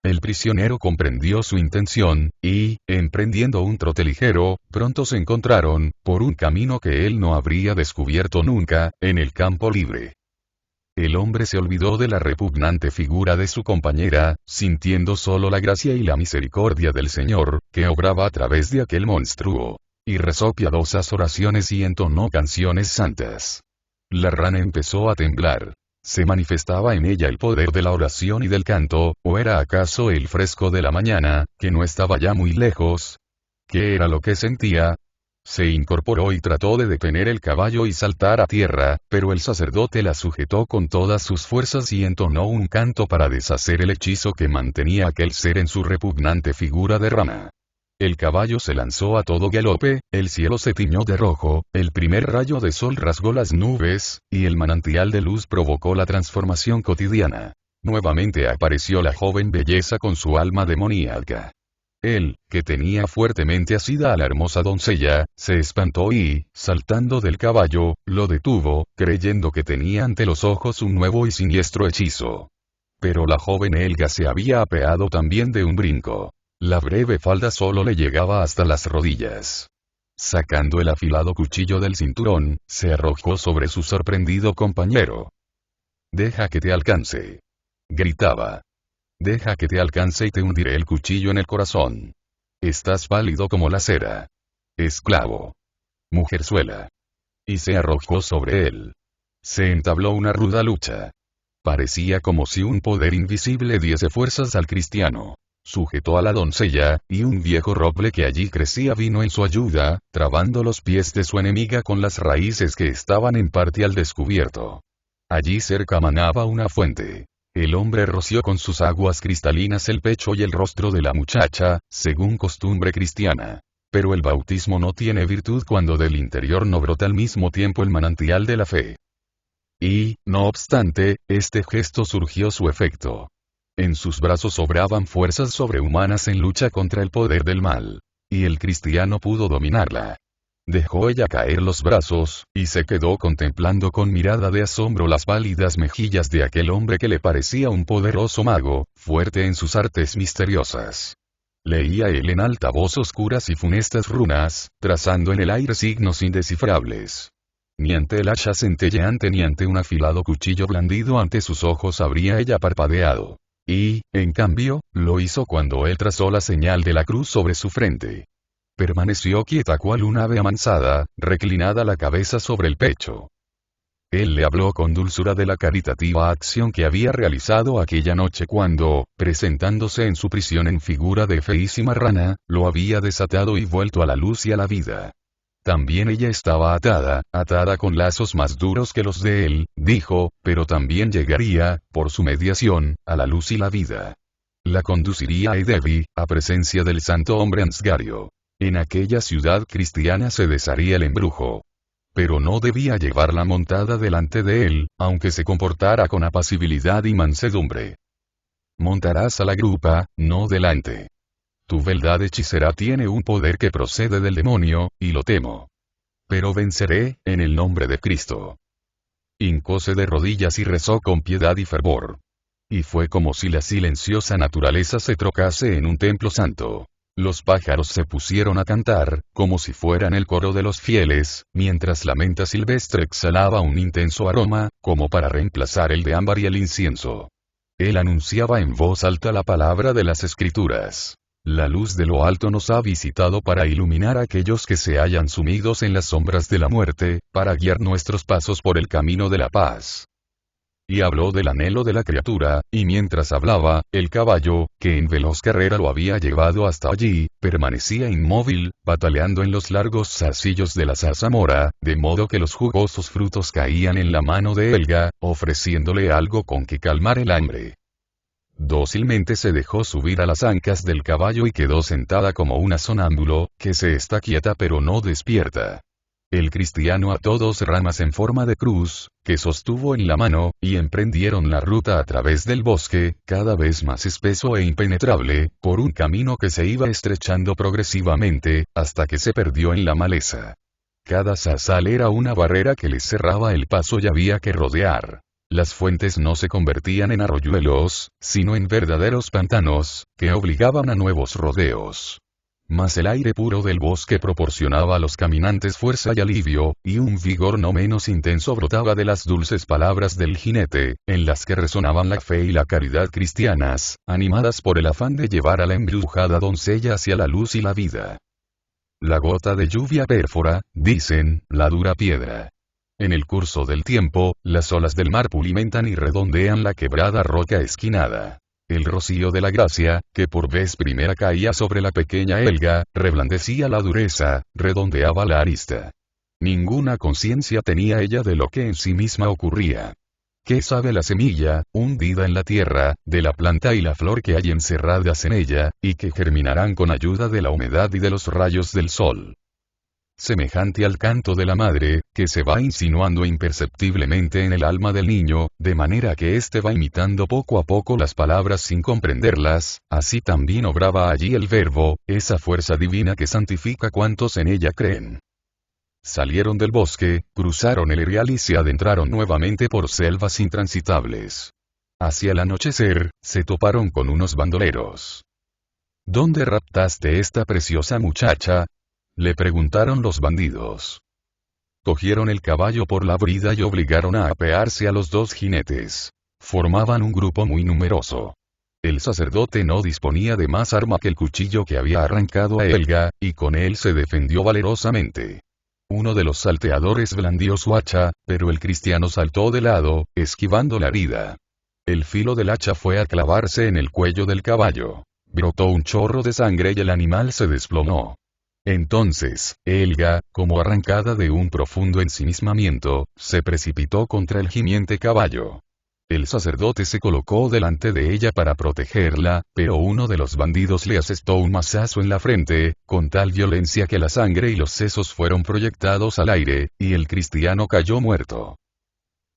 El prisionero comprendió su intención, y, emprendiendo un trote ligero, pronto se encontraron, por un camino que él no habría descubierto nunca, en el campo libre. El hombre se olvidó de la repugnante figura de su compañera, sintiendo solo la gracia y la misericordia del Señor, que obraba a través de aquel monstruo. Y rezó piadosas oraciones y entonó canciones santas. La rana empezó a temblar. ¿Se manifestaba en ella el poder de la oración y del canto, o era acaso el fresco de la mañana, que no estaba ya muy lejos? ¿Qué era lo que sentía? Se incorporó y trató de detener el caballo y saltar a tierra, pero el sacerdote la sujetó con todas sus fuerzas y entonó un canto para deshacer el hechizo que mantenía aquel ser en su repugnante figura de rana. El caballo se lanzó a todo galope, el cielo se tiñó de rojo, el primer rayo de sol rasgó las nubes, y el manantial de luz provocó la transformación cotidiana. Nuevamente apareció la joven belleza con su alma demoníaca. Él, que tenía fuertemente asida a la hermosa doncella, se espantó y, saltando del caballo, lo detuvo, creyendo que tenía ante los ojos un nuevo y siniestro hechizo. Pero la joven Helga se había apeado también de un brinco. La breve falda solo le llegaba hasta las rodillas. Sacando el afilado cuchillo del cinturón, se arrojó sobre su sorprendido compañero. «Deja que te alcance», gritaba. «Deja que te alcance y te hundiré el cuchillo en el corazón. Estás pálido como la cera. Esclavo. Mujerzuela». Y se arrojó sobre él. Se entabló una ruda lucha. Parecía como si un poder invisible diese fuerzas al cristiano. Sujetó a la doncella, y un viejo roble que allí crecía vino en su ayuda, trabando los pies de su enemiga con las raíces que estaban en parte al descubierto. Allí cerca manaba una fuente. El hombre roció con sus aguas cristalinas el pecho y el rostro de la muchacha, según costumbre cristiana. Pero el bautismo no tiene virtud cuando del interior no brota al mismo tiempo el manantial de la fe. Y, no obstante, este gesto surgió su efecto. En sus brazos obraban fuerzas sobrehumanas en lucha contra el poder del mal. Y el cristiano pudo dominarla. Dejó ella caer los brazos, y se quedó contemplando con mirada de asombro las pálidas mejillas de aquel hombre que le parecía un poderoso mago, fuerte en sus artes misteriosas. Leía él en alta voz oscuras y funestas runas, trazando en el aire signos indescifrables. Ni ante el hacha centelleante ni ante un afilado cuchillo blandido ante sus ojos habría ella parpadeado. Y, en cambio, lo hizo cuando él trazó la señal de la cruz sobre su frente. Permaneció quieta cual un ave amansada, reclinada la cabeza sobre el pecho. Él le habló con dulzura de la caritativa acción que había realizado aquella noche cuando, presentándose en su prisión en figura de feísima rana, lo había desatado y vuelto a la luz y a la vida. También ella estaba atada con lazos más duros que los de él, dijo, pero también llegaría, por su mediación, a la luz y la vida. La conduciría a Edevi, a presencia del santo hombre Ansgario. En aquella ciudad cristiana se desharía el embrujo. Pero no debía llevarla montada delante de él, aunque se comportara con apacibilidad y mansedumbre. Montarás a la grupa, no delante. Tu beldad hechicera tiene un poder que procede del demonio, y lo temo. Pero venceré, en el nombre de Cristo. Hincóse de rodillas y rezó con piedad y fervor. Y fue como si la silenciosa naturaleza se trocase en un templo santo. Los pájaros se pusieron a cantar, como si fueran el coro de los fieles, mientras la menta silvestre exhalaba un intenso aroma, como para reemplazar el de ámbar y el incienso. Él anunciaba en voz alta la palabra de las Escrituras. La luz de lo alto nos ha visitado para iluminar a aquellos que se hallan sumidos en las sombras de la muerte, para guiar nuestros pasos por el camino de la paz. Y habló del anhelo de la criatura, y mientras hablaba, el caballo, que en veloz carrera lo había llevado hasta allí, permanecía inmóvil, pataleando en los largos zarcillos de la zarzamora, de modo que los jugosos frutos caían en la mano de Helga, ofreciéndole algo con que calmar el hambre. Dócilmente se dejó subir a las ancas del caballo y quedó sentada como una sonámbulo, que se está quieta pero no despierta. El cristiano ató dos ramas en forma de cruz, que sostuvo en la mano, y emprendieron la ruta a través del bosque, cada vez más espeso e impenetrable, por un camino que se iba estrechando progresivamente, hasta que se perdió en la maleza. Cada zarzal era una barrera que les cerraba el paso y había que rodear. Las fuentes no se convertían en arroyuelos, sino en verdaderos pantanos, que obligaban a nuevos rodeos. Mas el aire puro del bosque proporcionaba a los caminantes fuerza y alivio, y un vigor no menos intenso brotaba de las dulces palabras del jinete, en las que resonaban la fe y la caridad cristianas, animadas por el afán de llevar a la embrujada doncella hacia la luz y la vida. La gota de lluvia pérfora, dicen, la dura piedra. En el curso del tiempo, las olas del mar pulimentan y redondean la quebrada roca esquinada. El rocío de la gracia, que por vez primera caía sobre la pequeña Helga, reblandecía la dureza, redondeaba la arista. Ninguna conciencia tenía ella de lo que en sí misma ocurría. ¿Qué sabe la semilla, hundida en la tierra, de la planta y la flor que hay encerradas en ella, y que germinarán con ayuda de la humedad y de los rayos del sol? Semejante al canto de la madre, que se va insinuando imperceptiblemente en el alma del niño, de manera que éste va imitando poco a poco las palabras sin comprenderlas, así también obraba allí el Verbo, esa fuerza divina que santifica cuantos en ella creen. Salieron del bosque, cruzaron el erial y se adentraron nuevamente por selvas intransitables. Hacia el anochecer, se toparon con unos bandoleros. ¿Dónde raptaste esta preciosa muchacha?, le preguntaron los bandidos. Cogieron el caballo por la brida y obligaron a apearse a los dos jinetes. Formaban un grupo muy numeroso. El sacerdote no disponía de más arma que el cuchillo que había arrancado a Helga, y con él se defendió valerosamente. Uno de los salteadores blandió su hacha, pero el cristiano saltó de lado, esquivando la herida. El filo del hacha fue a clavarse en el cuello del caballo. Brotó un chorro de sangre y el animal se desplomó. Entonces, Helga, como arrancada de un profundo ensimismamiento, se precipitó contra el gimiente caballo. El sacerdote se colocó delante de ella para protegerla, pero uno de los bandidos le asestó un mazazo en la frente, con tal violencia que la sangre y los sesos fueron proyectados al aire, y el cristiano cayó muerto.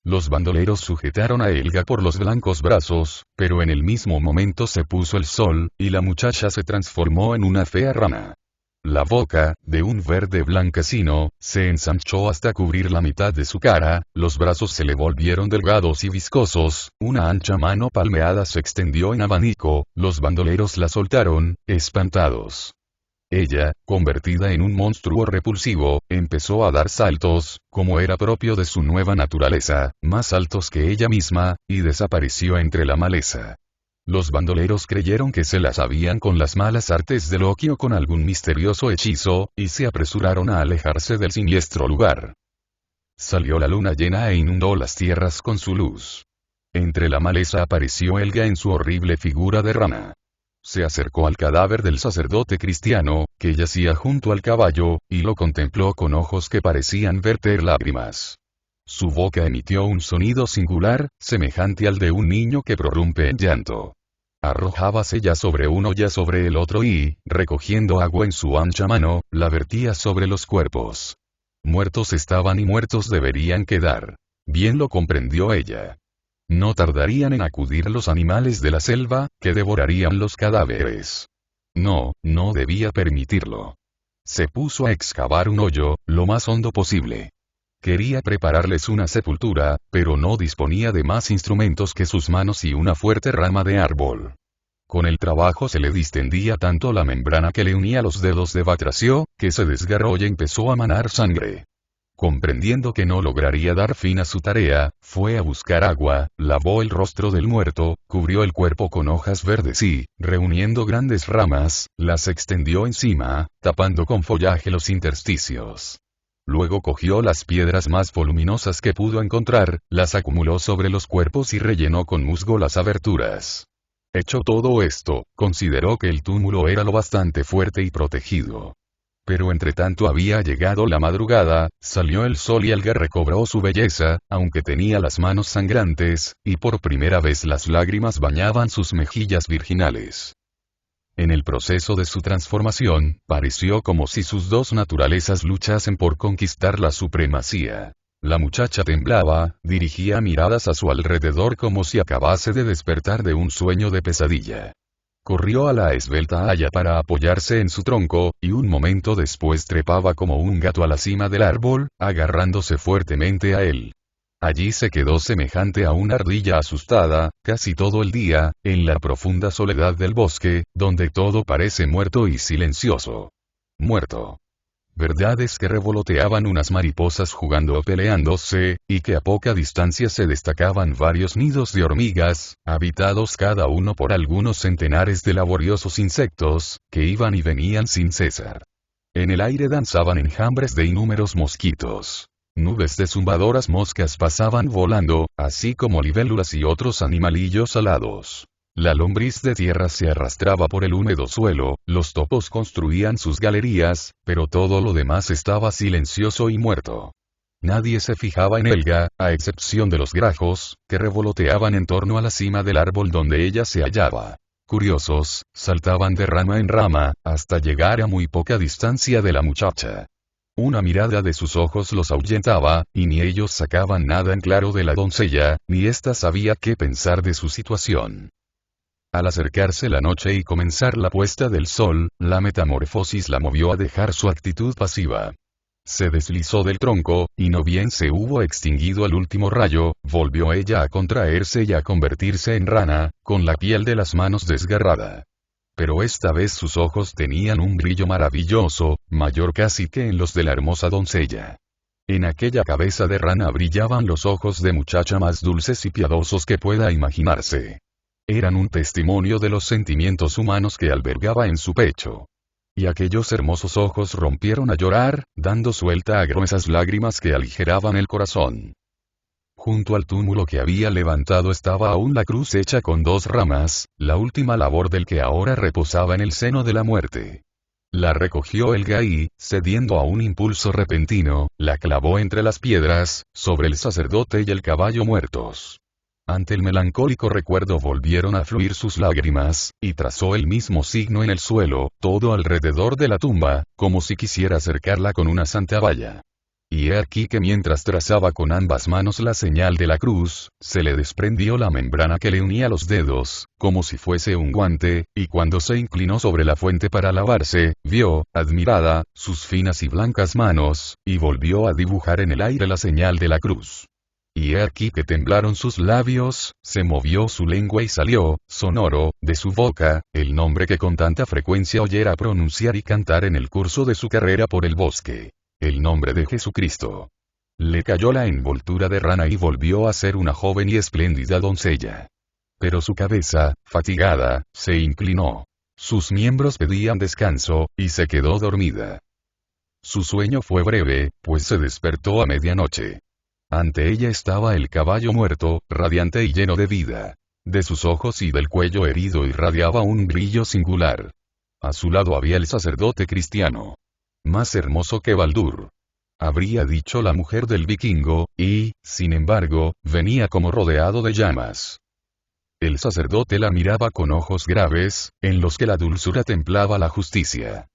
Los bandoleros sujetaron a Helga por los blancos brazos, pero en el mismo momento se puso el sol, y la muchacha se transformó en una fea rana. La boca, de un verde blanquecino, se ensanchó hasta cubrir la mitad de su cara, los brazos se le volvieron delgados y viscosos, una ancha mano palmeada se extendió en abanico, los bandoleros la soltaron, espantados. Ella, convertida en un monstruo repulsivo, empezó a dar saltos, como era propio de su nueva naturaleza, más altos que ella misma, y desapareció entre la maleza. Los bandoleros creyeron que se las habían con las malas artes de Loki o con algún misterioso hechizo, y se apresuraron a alejarse del siniestro lugar. Salió la luna llena e inundó las tierras con su luz. Entre la maleza apareció Helga en su horrible figura de rana. Se acercó al cadáver del sacerdote cristiano, que yacía junto al caballo, y lo contempló con ojos que parecían verter lágrimas. Su boca emitió un sonido singular, semejante al de un niño que prorrumpe en llanto. Arrojábase ya sobre uno ya sobre el otro y, recogiendo agua en su ancha mano, la vertía sobre los cuerpos. Muertos estaban y muertos deberían quedar. Bien lo comprendió ella. No tardarían en acudir los animales de la selva, que devorarían los cadáveres. No, no debía permitirlo. Se puso a excavar un hoyo, lo más hondo posible. Quería prepararles una sepultura, pero no disponía de más instrumentos que sus manos y una fuerte rama de árbol. Con el trabajo se le distendía tanto la membrana que le unía los dedos de Batracio, que se desgarró y empezó a manar sangre. Comprendiendo que no lograría dar fin a su tarea, fue a buscar agua, lavó el rostro del muerto, cubrió el cuerpo con hojas verdes y, reuniendo grandes ramas, las extendió encima, tapando con follaje los intersticios. Luego cogió las piedras más voluminosas que pudo encontrar, las acumuló sobre los cuerpos y rellenó con musgo las aberturas. Hecho todo esto, consideró que el túmulo era lo bastante fuerte y protegido. Pero entre tanto había llegado la madrugada, salió el sol y Helga recobró su belleza, aunque tenía las manos sangrantes, y por primera vez las lágrimas bañaban sus mejillas virginales. En el proceso de su transformación, pareció como si sus dos naturalezas luchasen por conquistar la supremacía. La muchacha temblaba, dirigía miradas a su alrededor como si acabase de despertar de un sueño de pesadilla. Corrió a la esbelta haya para apoyarse en su tronco, y un momento después trepaba como un gato a la cima del árbol, agarrándose fuertemente a él. Allí se quedó semejante a una ardilla asustada, casi todo el día, en la profunda soledad del bosque, donde todo parece muerto y silencioso. Muerto. Verdad es que revoloteaban unas mariposas jugando o peleándose, y que a poca distancia se destacaban varios nidos de hormigas, habitados cada uno por algunos centenares de laboriosos insectos, que iban y venían sin cesar. En el aire danzaban enjambres de inúmeros mosquitos. Nubes de zumbadoras moscas pasaban volando, así como libélulas y otros animalillos alados. La lombriz de tierra se arrastraba por el húmedo suelo, los topos construían sus galerías, pero todo lo demás estaba silencioso y muerto. Nadie se fijaba en Helga, a excepción de los grajos, que revoloteaban en torno a la cima del árbol donde ella se hallaba. Curiosos, saltaban de rama en rama, hasta llegar a muy poca distancia de la muchacha. Una mirada de sus ojos los ahuyentaba, y ni ellos sacaban nada en claro de la doncella, ni ésta sabía qué pensar de su situación. Al acercarse la noche y comenzar la puesta del sol, la metamorfosis la movió a dejar su actitud pasiva. Se deslizó del tronco, y no bien se hubo extinguido el último rayo, volvió ella a contraerse y a convertirse en rana, con la piel de las manos desgarrada. Pero esta vez sus ojos tenían un brillo maravilloso, mayor casi que en los de la hermosa doncella. En aquella cabeza de rana brillaban los ojos de muchacha más dulces y piadosos que pueda imaginarse. Eran un testimonio de los sentimientos humanos que albergaba en su pecho. Y aquellos hermosos ojos rompieron a llorar, dando suelta a gruesas lágrimas que aligeraban el corazón. Junto al túmulo que había levantado estaba aún la cruz hecha con 2 ramas, la última labor del que ahora reposaba en el seno de la muerte. La recogió Helga y, cediendo a un impulso repentino, la clavó entre las piedras, sobre el sacerdote y el caballo muertos. Ante el melancólico recuerdo volvieron a fluir sus lágrimas, y trazó el mismo signo en el suelo, todo alrededor de la tumba, como si quisiera cercarla con una santa valla. Y he aquí que mientras trazaba con ambas manos la señal de la cruz, se le desprendió la membrana que le unía los dedos, como si fuese un guante, y cuando se inclinó sobre la fuente para lavarse, vio, admirada, sus finas y blancas manos, y volvió a dibujar en el aire la señal de la cruz. Y he aquí que temblaron sus labios, se movió su lengua y salió, sonoro, de su boca, el nombre que con tanta frecuencia oyera pronunciar y cantar en el curso de su carrera por el bosque. El nombre de Jesucristo. Le cayó la envoltura de rana y volvió a ser una joven y espléndida doncella. Pero su cabeza, fatigada, se inclinó. Sus miembros pedían descanso, y se quedó dormida. Su sueño fue breve, pues se despertó a medianoche. Ante ella estaba el caballo muerto, radiante y lleno de vida. De sus ojos y del cuello herido irradiaba un brillo singular. A su lado había el sacerdote cristiano. Más hermoso que Baldur. Habría dicho la mujer del vikingo, y, sin embargo, venía como rodeado de llamas. El sacerdote la miraba con ojos graves, en los que la dulzura templaba la justicia.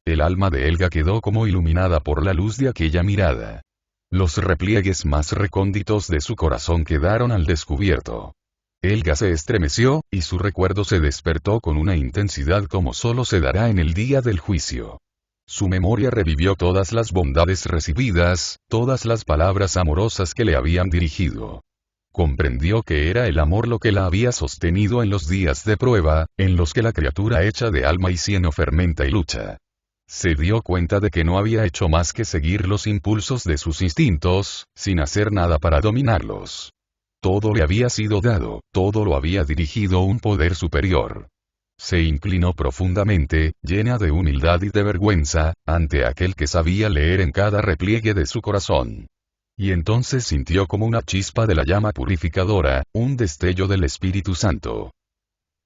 El alma de Helga quedó como iluminada por la luz de aquella mirada. Los repliegues más recónditos de su corazón quedaron al descubierto. Helga se estremeció, y su recuerdo se despertó con una intensidad como solo se dará en el día del juicio. Su memoria revivió todas las bondades recibidas, todas las palabras amorosas que le habían dirigido. Comprendió que era el amor lo que la había sostenido en los días de prueba, en los que la criatura hecha de alma y cieno fermenta y lucha. Se dio cuenta de que no había hecho más que seguir los impulsos de sus instintos, sin hacer nada para dominarlos. Todo le había sido dado, todo lo había dirigido un poder superior. Se inclinó profundamente, llena de humildad y de vergüenza, ante aquel que sabía leer en cada repliegue de su corazón. Y entonces sintió como una chispa de la llama purificadora, un destello del Espíritu Santo.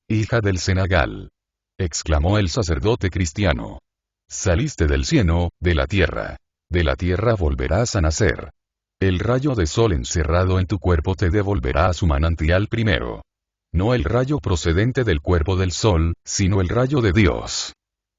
«Hija del Senegal», exclamó el sacerdote cristiano. «Saliste del cielo, de la tierra. De la tierra volverás a nacer. El rayo de sol encerrado en tu cuerpo te devolverá a su manantial primero. No el rayo procedente del cuerpo del sol, sino el rayo de Dios.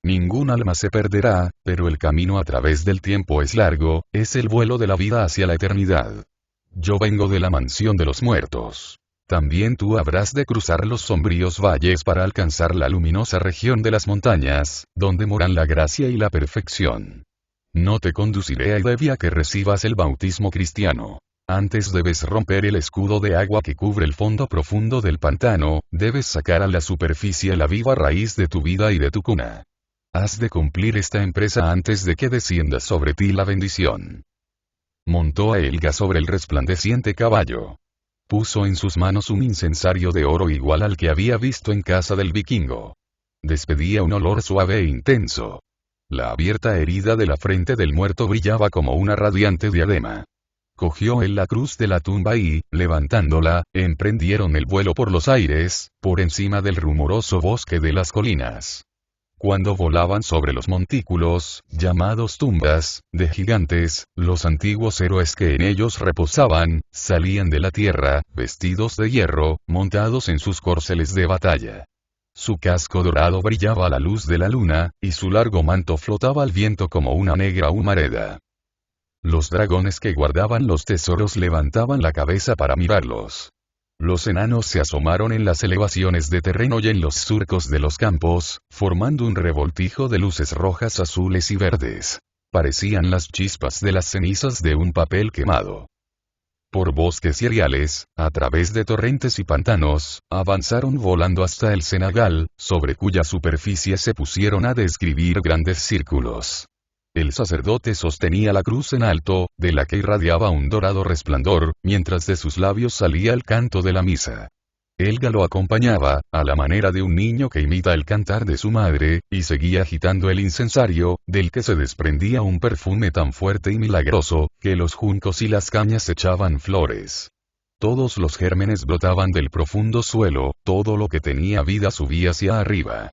Ningún alma se perderá, pero el camino a través del tiempo es largo, es el vuelo de la vida hacia la eternidad. Yo vengo de la mansión de los muertos. También tú habrás de cruzar los sombríos valles para alcanzar la luminosa región de las montañas, donde moran la gracia y la perfección. No te conduciré a Edevia que recibas el bautismo cristiano. Antes debes romper el escudo de agua que cubre el fondo profundo del pantano, debes sacar a la superficie la viva raíz de tu vida y de tu cuna. Has de cumplir esta empresa antes de que descienda sobre ti la bendición. Montó a Helga sobre el resplandeciente caballo. Puso en sus manos un incensario de oro igual al que había visto en casa del vikingo. Despedía un olor suave e intenso. La abierta herida de la frente del muerto brillaba como una radiante diadema. Cogió él la cruz de la tumba y, levantándola, emprendieron el vuelo por los aires, por encima del rumoroso bosque de las colinas. Cuando volaban sobre los montículos, llamados tumbas, de gigantes, los antiguos héroes que en ellos reposaban, salían de la tierra, vestidos de hierro, montados en sus corceles de batalla. Su casco dorado brillaba a la luz de la luna, y su largo manto flotaba al viento como una negra humareda. Los dragones que guardaban los tesoros levantaban la cabeza para mirarlos. Los enanos se asomaron en las elevaciones de terreno y en los surcos de los campos, formando un revoltijo de luces rojas, azules y verdes. Parecían las chispas de las cenizas de un papel quemado. Por bosques y areales, a través de torrentes y pantanos, avanzaron volando hasta el cenagal, sobre cuya superficie se pusieron a describir grandes círculos. El sacerdote sostenía la cruz en alto, de la que irradiaba un dorado resplandor, mientras de sus labios salía el canto de la misa. Elga lo acompañaba, a la manera de un niño que imita el cantar de su madre, y seguía agitando el incensario, del que se desprendía un perfume tan fuerte y milagroso, que los juncos y las cañas echaban flores. Todos los gérmenes brotaban del profundo suelo, todo lo que tenía vida subía hacia arriba.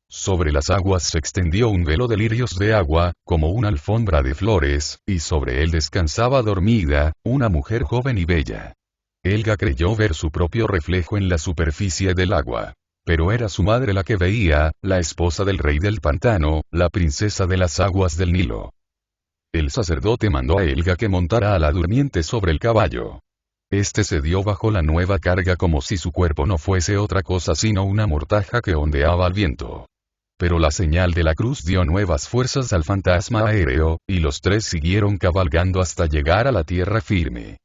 Sobre las aguas se extendió un velo de lirios de agua, como una alfombra de flores, y sobre él descansaba dormida, una mujer joven y bella. Elga creyó ver su propio reflejo en la superficie del agua. Pero era su madre la que veía, la esposa del rey del pantano, la princesa de las aguas del Nilo. El sacerdote mandó a Elga que montara a la durmiente sobre el caballo. Este cedió bajo la nueva carga como si su cuerpo no fuese otra cosa sino una mortaja que ondeaba al viento. Pero la señal de la cruz dio nuevas fuerzas al fantasma aéreo, y los tres siguieron cabalgando hasta llegar a la tierra firme.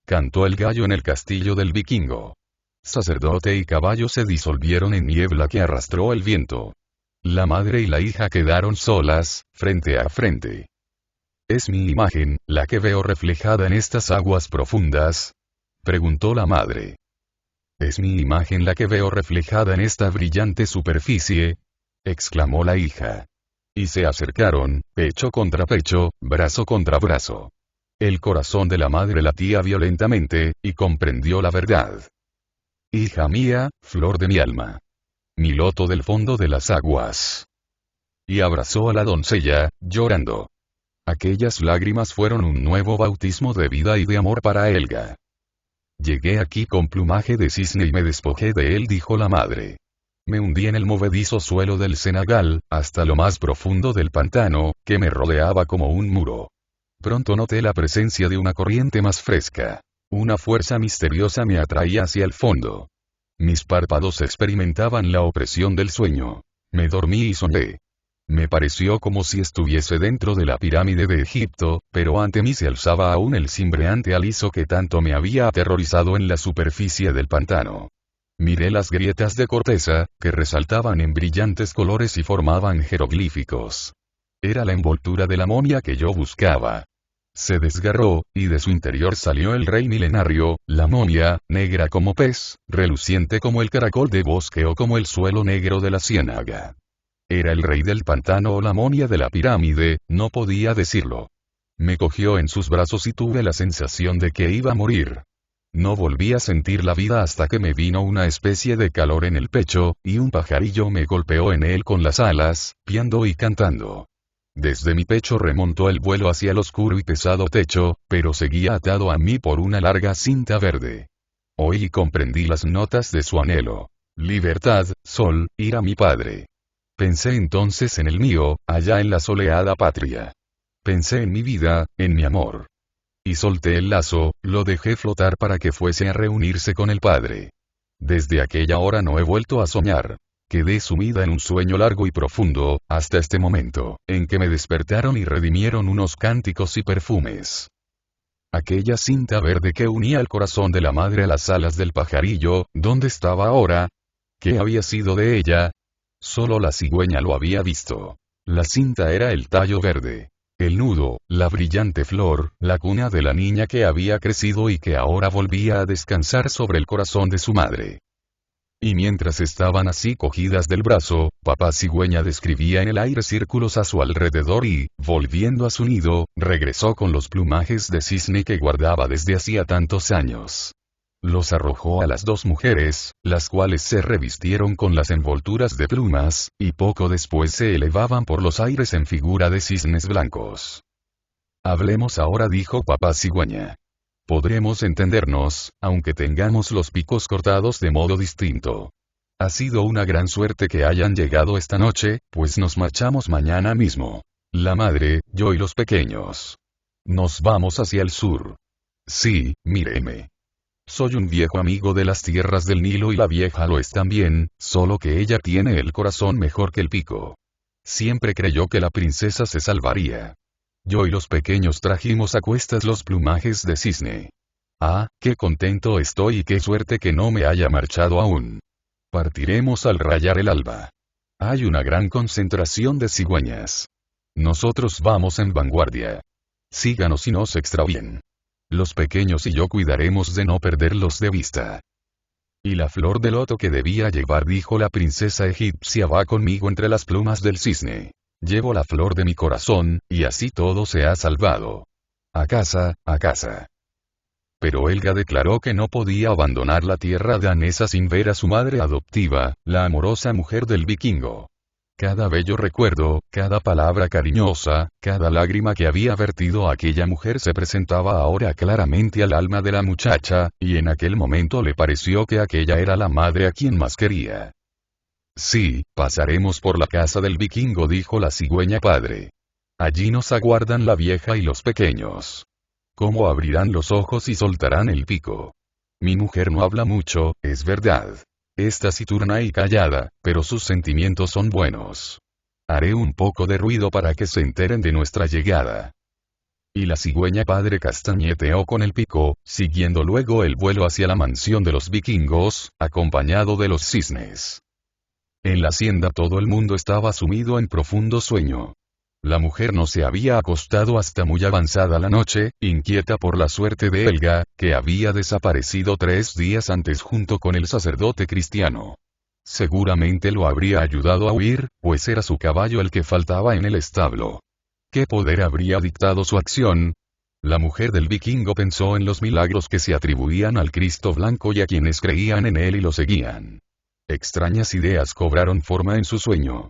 Cantó el gallo en el castillo del vikingo. Sacerdote y caballo se disolvieron en niebla que arrastró el viento. La madre y la hija quedaron solas, frente a frente. ¿Es mi imagen, la que veo reflejada en estas aguas profundas?, preguntó la madre. ¿Es mi imagen la que veo reflejada en esta brillante superficie?, exclamó la hija. Y se acercaron, pecho contra pecho, brazo contra brazo. El corazón de la madre latía violentamente, y comprendió la verdad. Hija mía, flor de mi alma. Mi loto del fondo de las aguas. Y abrazó a la doncella, llorando. Aquellas lágrimas fueron un nuevo bautismo de vida y de amor para Elga. Llegué aquí con plumaje de cisne y me despojé de él, dijo la madre. Me hundí en el movedizo suelo del cenagal, hasta lo más profundo del pantano, que me rodeaba como un muro. Pronto noté la presencia de una corriente más fresca. Una fuerza misteriosa me atraía hacia el fondo. Mis párpados experimentaban la opresión del sueño. Me dormí y soñé. Me pareció como si estuviese dentro de la pirámide de Egipto, pero ante mí se alzaba aún el cimbreante aliso que tanto me había aterrorizado en la superficie del pantano. Miré las grietas de corteza, que resaltaban en brillantes colores y formaban jeroglíficos. Era la envoltura de la momia que yo buscaba. Se desgarró, y de su interior salió el rey milenario, la momia, negra como pez, reluciente como el caracol de bosque o como el suelo negro de la ciénaga. Era el rey del pantano o la momia de la pirámide, no podía decirlo. Me cogió en sus brazos y tuve la sensación de que iba a morir. No volví a sentir la vida hasta que me vino una especie de calor en el pecho, y un pajarillo me golpeó en él con las alas, piando y cantando. Desde mi pecho remontó el vuelo hacia el oscuro y pesado techo, pero seguía atado a mí por una larga cinta verde. Oí y comprendí las notas de su anhelo. Libertad, sol, ir a mi padre. Pensé entonces en el mío, allá en la soleada patria. Pensé en mi vida, en mi amor. Y solté el lazo, lo dejé flotar para que fuese a reunirse con el padre. Desde aquella hora no he vuelto a soñar. Quedé sumida en un sueño largo y profundo, hasta este momento, en que me despertaron y redimieron unos cánticos y perfumes. Aquella cinta verde que unía el corazón de la madre a las alas del pajarillo, ¿dónde estaba ahora? ¿Qué había sido de ella? Solo la cigüeña lo había visto. La cinta era el tallo verde. El nudo, la brillante flor, la cuna de la niña que había crecido y que ahora volvía a descansar sobre el corazón de su madre. Y mientras estaban así cogidas del brazo, papá cigüeña describía en el aire círculos a su alrededor y, volviendo a su nido, regresó con los plumajes de cisne que guardaba desde hacía tantos años. Los arrojó a las dos mujeres, las cuales se revistieron con las envolturas de plumas, y poco después se elevaban por los aires en figura de cisnes blancos. Hablemos ahora, dijo papá cigüeña. Podremos entendernos, aunque tengamos los picos cortados de modo distinto. Ha sido una gran suerte que hayan llegado esta noche, pues nos marchamos mañana mismo. La madre, yo y los pequeños. Nos vamos hacia el sur. Sí, míreme. Soy un viejo amigo de las tierras del Nilo y la vieja lo es también, solo que ella tiene el corazón mejor que el pico. Siempre creyó que la princesa se salvaría. Yo y los pequeños trajimos a cuestas los plumajes de cisne. Ah, qué contento estoy y qué suerte que no me haya marchado aún. Partiremos al rayar el alba. Hay una gran concentración de cigüeñas. Nosotros vamos en vanguardia. Síganos y no se extravíen. Los pequeños y yo cuidaremos de no perderlos de vista. Y la flor de loto que debía llevar, dijo la princesa egipcia, va conmigo entre las plumas del cisne. Llevo la flor de mi corazón, y así todo se ha salvado. A casa, a casa. Pero Helga declaró que no podía abandonar la tierra danesa sin ver a su madre adoptiva, la amorosa mujer del vikingo. Cada bello recuerdo, cada palabra cariñosa, cada lágrima que había vertido aquella mujer se presentaba ahora claramente al alma de la muchacha, y en aquel momento le pareció que aquella era la madre a quien más quería. Sí, pasaremos por la casa del vikingo, dijo la cigüeña padre. Allí nos aguardan la vieja y los pequeños. ¿Cómo abrirán los ojos y soltarán el pico? Mi mujer no habla mucho, es verdad. Es taciturna y callada, pero sus sentimientos son buenos. Haré un poco de ruido para que se enteren de nuestra llegada. Y la cigüeña padre castañeteó con el pico, siguiendo luego el vuelo hacia la mansión de los vikingos, acompañado de los cisnes. En la hacienda todo el mundo estaba sumido en profundo sueño. La mujer no se había acostado hasta muy avanzada la noche, inquieta por la suerte de Helga, que había desaparecido 3 días antes junto con el sacerdote cristiano. Seguramente lo habría ayudado a huir, pues era su caballo el que faltaba en el establo. ¿Qué poder habría dictado su acción? La mujer del vikingo pensó en los milagros que se atribuían al Cristo blanco y a quienes creían en él y lo seguían. Extrañas ideas cobraron forma en su sueño.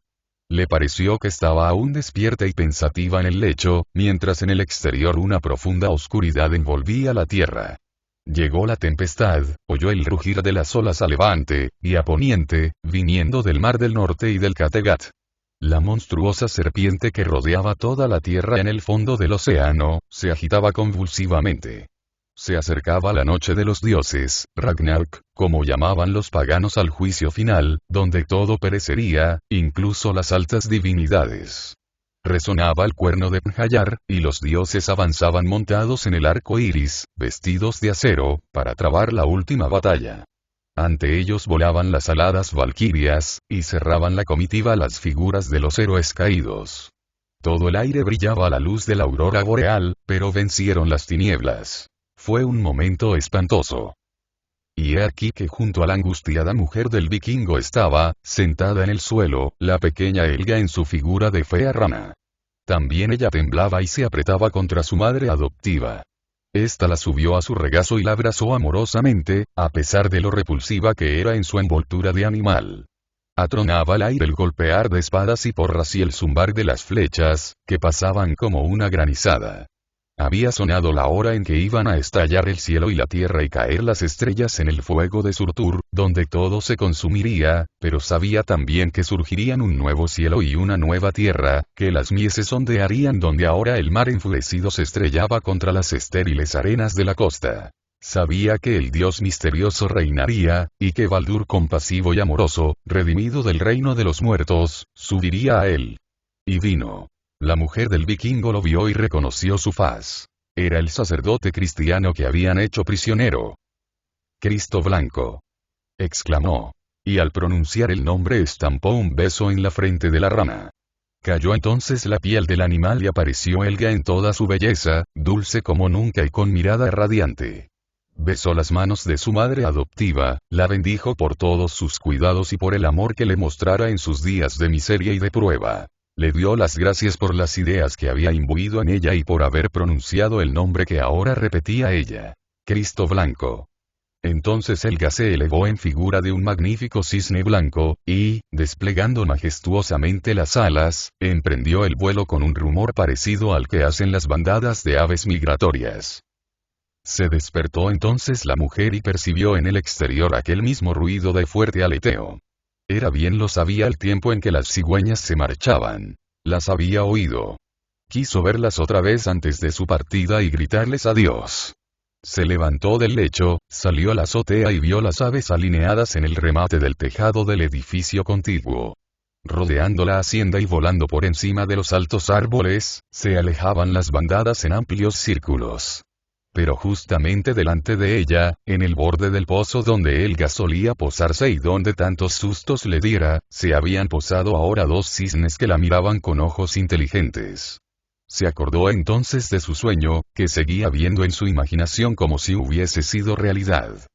Le pareció que estaba aún despierta y pensativa en el lecho, mientras en el exterior una profunda oscuridad envolvía la tierra. Llegó la tempestad, oyó el rugir de las olas a levante, y a poniente, viniendo del mar del norte y del Kattegat. La monstruosa serpiente que rodeaba toda la tierra en el fondo del océano, se agitaba convulsivamente. Se acercaba la noche de los dioses, Ragnarök, como llamaban los paganos al juicio final, donde todo perecería, incluso las altas divinidades. Resonaba el cuerno de Njayar, y los dioses avanzaban montados en el arco iris, vestidos de acero, para trabar la última batalla. Ante ellos volaban las aladas valquirias, y cerraban la comitiva las figuras de los héroes caídos. Todo el aire brillaba a la luz de la aurora boreal, pero vencieron las tinieblas. Fue un momento espantoso. Y he aquí que junto a la angustiada mujer del vikingo estaba, sentada en el suelo, la pequeña Helga en su figura de fea rana. También ella temblaba y se apretaba contra su madre adoptiva. Esta la subió a su regazo y la abrazó amorosamente, a pesar de lo repulsiva que era en su envoltura de animal. Atronaba al aire el golpear de espadas y porras y el zumbar de las flechas, que pasaban como una granizada. Había sonado la hora en que iban a estallar el cielo y la tierra y caer las estrellas en el fuego de Surtur, donde todo se consumiría, pero sabía también que surgirían un nuevo cielo y una nueva tierra, que las mieses ondearían donde ahora el mar enfurecido se estrellaba contra las estériles arenas de la costa. Sabía que el dios misterioso reinaría, y que Baldur compasivo y amoroso, redimido del reino de los muertos, subiría a él. Y vino. La mujer del vikingo lo vio y reconoció su faz. Era el sacerdote cristiano que habían hecho prisionero. Cristo blanco. Exclamó. Y al pronunciar el nombre estampó un beso en la frente de la rana. Cayó entonces la piel del animal y apareció Helga en toda su belleza, dulce como nunca y con mirada radiante. Besó las manos de su madre adoptiva, la bendijo por todos sus cuidados y por el amor que le mostrara en sus días de miseria y de prueba. Le dio las gracias por las ideas que había imbuido en ella y por haber pronunciado el nombre que ahora repetía ella. Cristo blanco. Entonces Helga se elevó en figura de un magnífico cisne blanco, y, desplegando majestuosamente las alas, emprendió el vuelo con un rumor parecido al que hacen las bandadas de aves migratorias. Se despertó entonces la mujer y percibió en el exterior aquel mismo ruido de fuerte aleteo. Era bien lo sabía el tiempo en que las cigüeñas se marchaban. Las había oído. Quiso verlas otra vez antes de su partida y gritarles adiós. Se levantó del lecho, salió a la azotea y vio las aves alineadas en el remate del tejado del edificio contiguo. Rodeando la hacienda y volando por encima de los altos árboles, se alejaban las bandadas en amplios círculos. Pero justamente delante de ella, en el borde del pozo donde Helga solía posarse y donde tantos sustos le diera, se habían posado ahora dos cisnes que la miraban con ojos inteligentes. Se acordó entonces de su sueño, que seguía viendo en su imaginación como si hubiese sido realidad.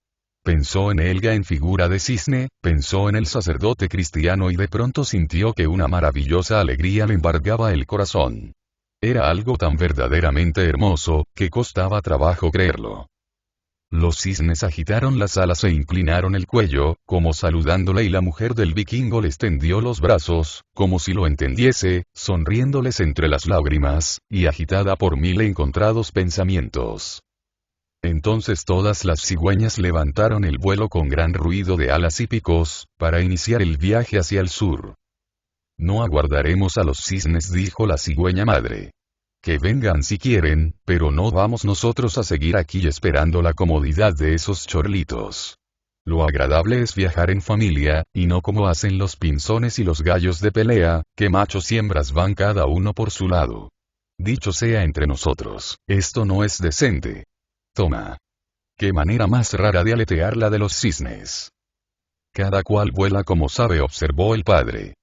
Pensó en Helga en figura de cisne, pensó en el sacerdote cristiano y de pronto sintió que una maravillosa alegría le embargaba el corazón. Era algo tan verdaderamente hermoso, que costaba trabajo creerlo. Los cisnes agitaron las alas e inclinaron el cuello, como saludándole, y la mujer del vikingo les tendió los brazos, como si lo entendiese, sonriéndoles entre las lágrimas, y agitada por mil encontrados pensamientos. Entonces todas las cigüeñas levantaron el vuelo con gran ruido de alas y picos, para iniciar el viaje hacia el sur. No aguardaremos a los cisnes, dijo la cigüeña madre. Que vengan si quieren, pero no vamos nosotros a seguir aquí esperando la comodidad de esos chorlitos. Lo agradable es viajar en familia, y no como hacen los pinzones y los gallos de pelea, que machos y hembras van cada uno por su lado. Dicho sea entre nosotros, esto no es decente. Toma. Qué manera más rara de aletear la de los cisnes. Cada cual vuela como sabe, observó el padre.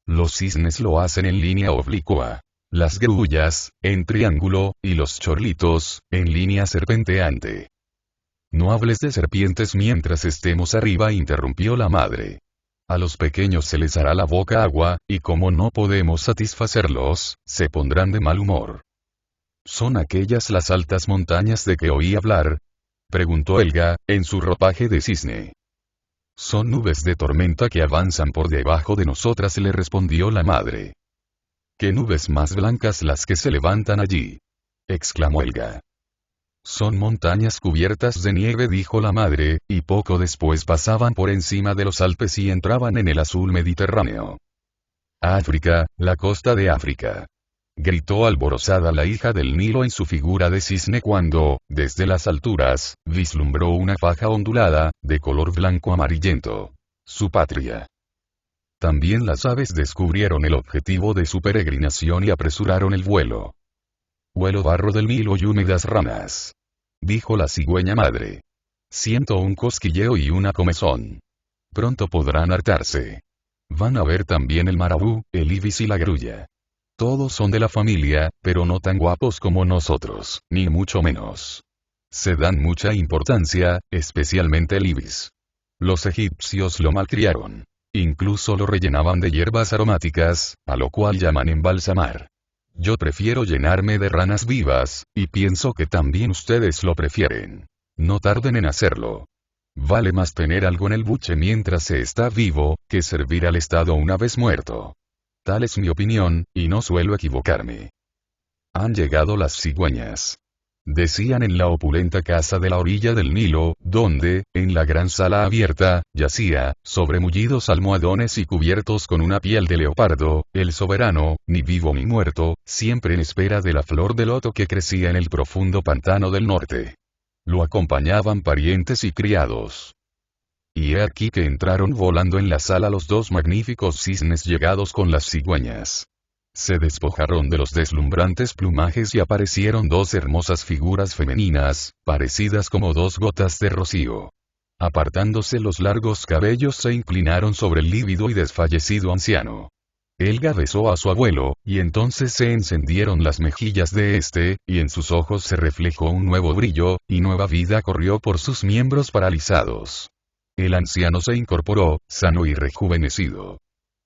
Los cisnes lo hacen en línea oblicua. Las grullas, en triángulo, y los chorlitos, en línea serpenteante. No hables de serpientes mientras estemos arriba, interrumpió la madre. A los pequeños se les hará la boca agua, y como no podemos satisfacerlos, se pondrán de mal humor. ¿Son aquellas las altas montañas de que oí hablar?, preguntó Helga, en su ropaje de cisne. Son nubes de tormenta que avanzan por debajo de nosotras, le respondió la madre. ¡Qué nubes más blancas las que se levantan allí!, exclamó Helga. Son montañas cubiertas de nieve, dijo la madre, y poco después pasaban por encima de los Alpes y entraban en el azul Mediterráneo. África, la costa de África, gritó alborozada la hija del Nilo en su figura de cisne cuando, desde las alturas, vislumbró una faja ondulada, de color blanco amarillento. Su patria. También las aves descubrieron el objetivo de su peregrinación y apresuraron el vuelo. Huelo barro del Nilo y húmedas ramas, dijo la cigüeña madre. Siento un cosquilleo y una comezón. Pronto podrán hartarse. Van a ver también el marabú, el ibis y la grulla. Todos son de la familia, pero no tan guapos como nosotros, ni mucho menos. Se dan mucha importancia, especialmente el ibis. Los egipcios lo malcriaron. Incluso lo rellenaban de hierbas aromáticas, a lo cual llaman embalsamar. Yo prefiero llenarme de ranas vivas, y pienso que también ustedes lo prefieren. No tarden en hacerlo. Vale más tener algo en el buche mientras se está vivo, que servir al Estado una vez muerto. Tal es mi opinión, y no suelo equivocarme. Han llegado las cigüeñas, decían en la opulenta casa de la orilla del Nilo, donde, en la gran sala abierta, yacía, sobre mullidos almohadones y cubiertos con una piel de leopardo, el soberano, ni vivo ni muerto, siempre en espera de la flor de loto que crecía en el profundo pantano del norte. Lo acompañaban parientes y criados. Y he aquí que entraron volando en la sala los dos magníficos cisnes llegados con las cigüeñas. Se despojaron de los deslumbrantes plumajes y aparecieron dos hermosas figuras femeninas, parecidas como dos gotas de rocío. Apartándose los largos cabellos se inclinaron sobre el lívido y desfallecido anciano. Helga besó a su abuelo, y entonces se encendieron las mejillas de éste, y en sus ojos se reflejó un nuevo brillo, y nueva vida corrió por sus miembros paralizados. El anciano se incorporó, sano y rejuvenecido.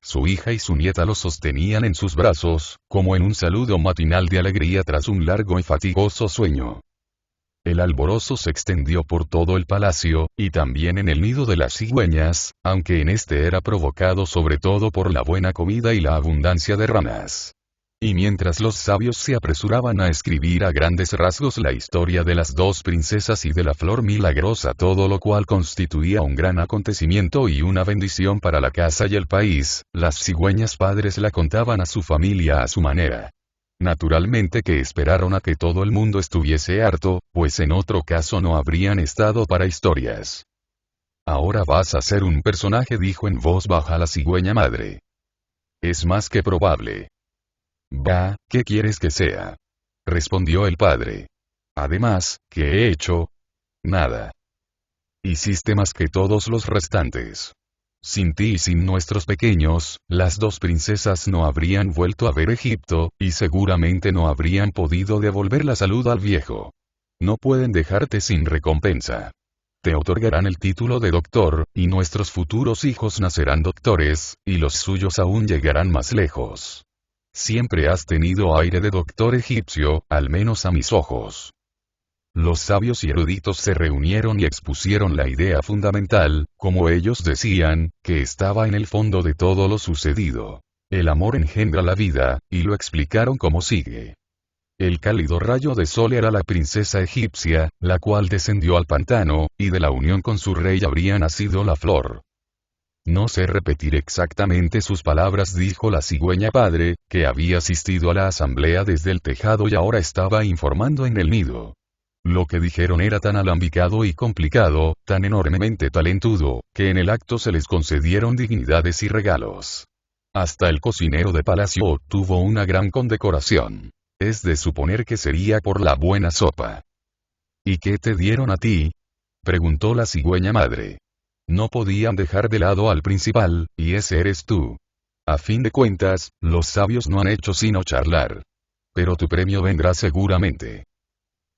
Su hija y su nieta lo sostenían en sus brazos, como en un saludo matinal de alegría tras un largo y fatigoso sueño. El alborozo se extendió por todo el palacio, y también en el nido de las cigüeñas, aunque en este era provocado sobre todo por la buena comida y la abundancia de ranas. Y mientras los sabios se apresuraban a escribir a grandes rasgos la historia de las dos princesas y de la flor milagrosa, todo lo cual constituía un gran acontecimiento y una bendición para la casa y el país, las cigüeñas padres la contaban a su familia a su manera. Naturalmente que esperaron a que todo el mundo estuviese harto, pues en otro caso no habrían estado para historias. Ahora vas a ser un personaje, dijo en voz baja la cigüeña madre. Es más que probable. Bah, ¿qué quieres que sea?, respondió el padre. Además, ¿qué he hecho? Nada. Hiciste más que todos los restantes. Sin ti y sin nuestros pequeños, las dos princesas no habrían vuelto a ver Egipto, y seguramente no habrían podido devolver la salud al viejo. No pueden dejarte sin recompensa. Te otorgarán el título de doctor, y nuestros futuros hijos nacerán doctores, y los suyos aún llegarán más lejos. Siempre has tenido aire de doctor egipcio, al menos a mis ojos. Los sabios y eruditos se reunieron y expusieron la idea fundamental, como ellos decían, que estaba en el fondo de todo lo sucedido. El amor engendra la vida, y lo explicaron como sigue. El cálido rayo de sol era la princesa egipcia, la cual descendió al pantano, y de la unión con su rey habría nacido la flor. No sé repetir exactamente sus palabras, dijo la cigüeña padre, que había asistido a la asamblea desde el tejado y ahora estaba informando en el nido. Lo que dijeron era tan alambicado y complicado, tan enormemente talentudo, que en el acto se les concedieron dignidades y regalos. Hasta el cocinero de palacio obtuvo una gran condecoración. Es de suponer que sería por la buena sopa. ¿Y qué te dieron a ti? Preguntó la cigüeña madre. No podían dejar de lado al principal, y ese eres tú. A fin de cuentas, los sabios no han hecho sino charlar. Pero tu premio vendrá seguramente.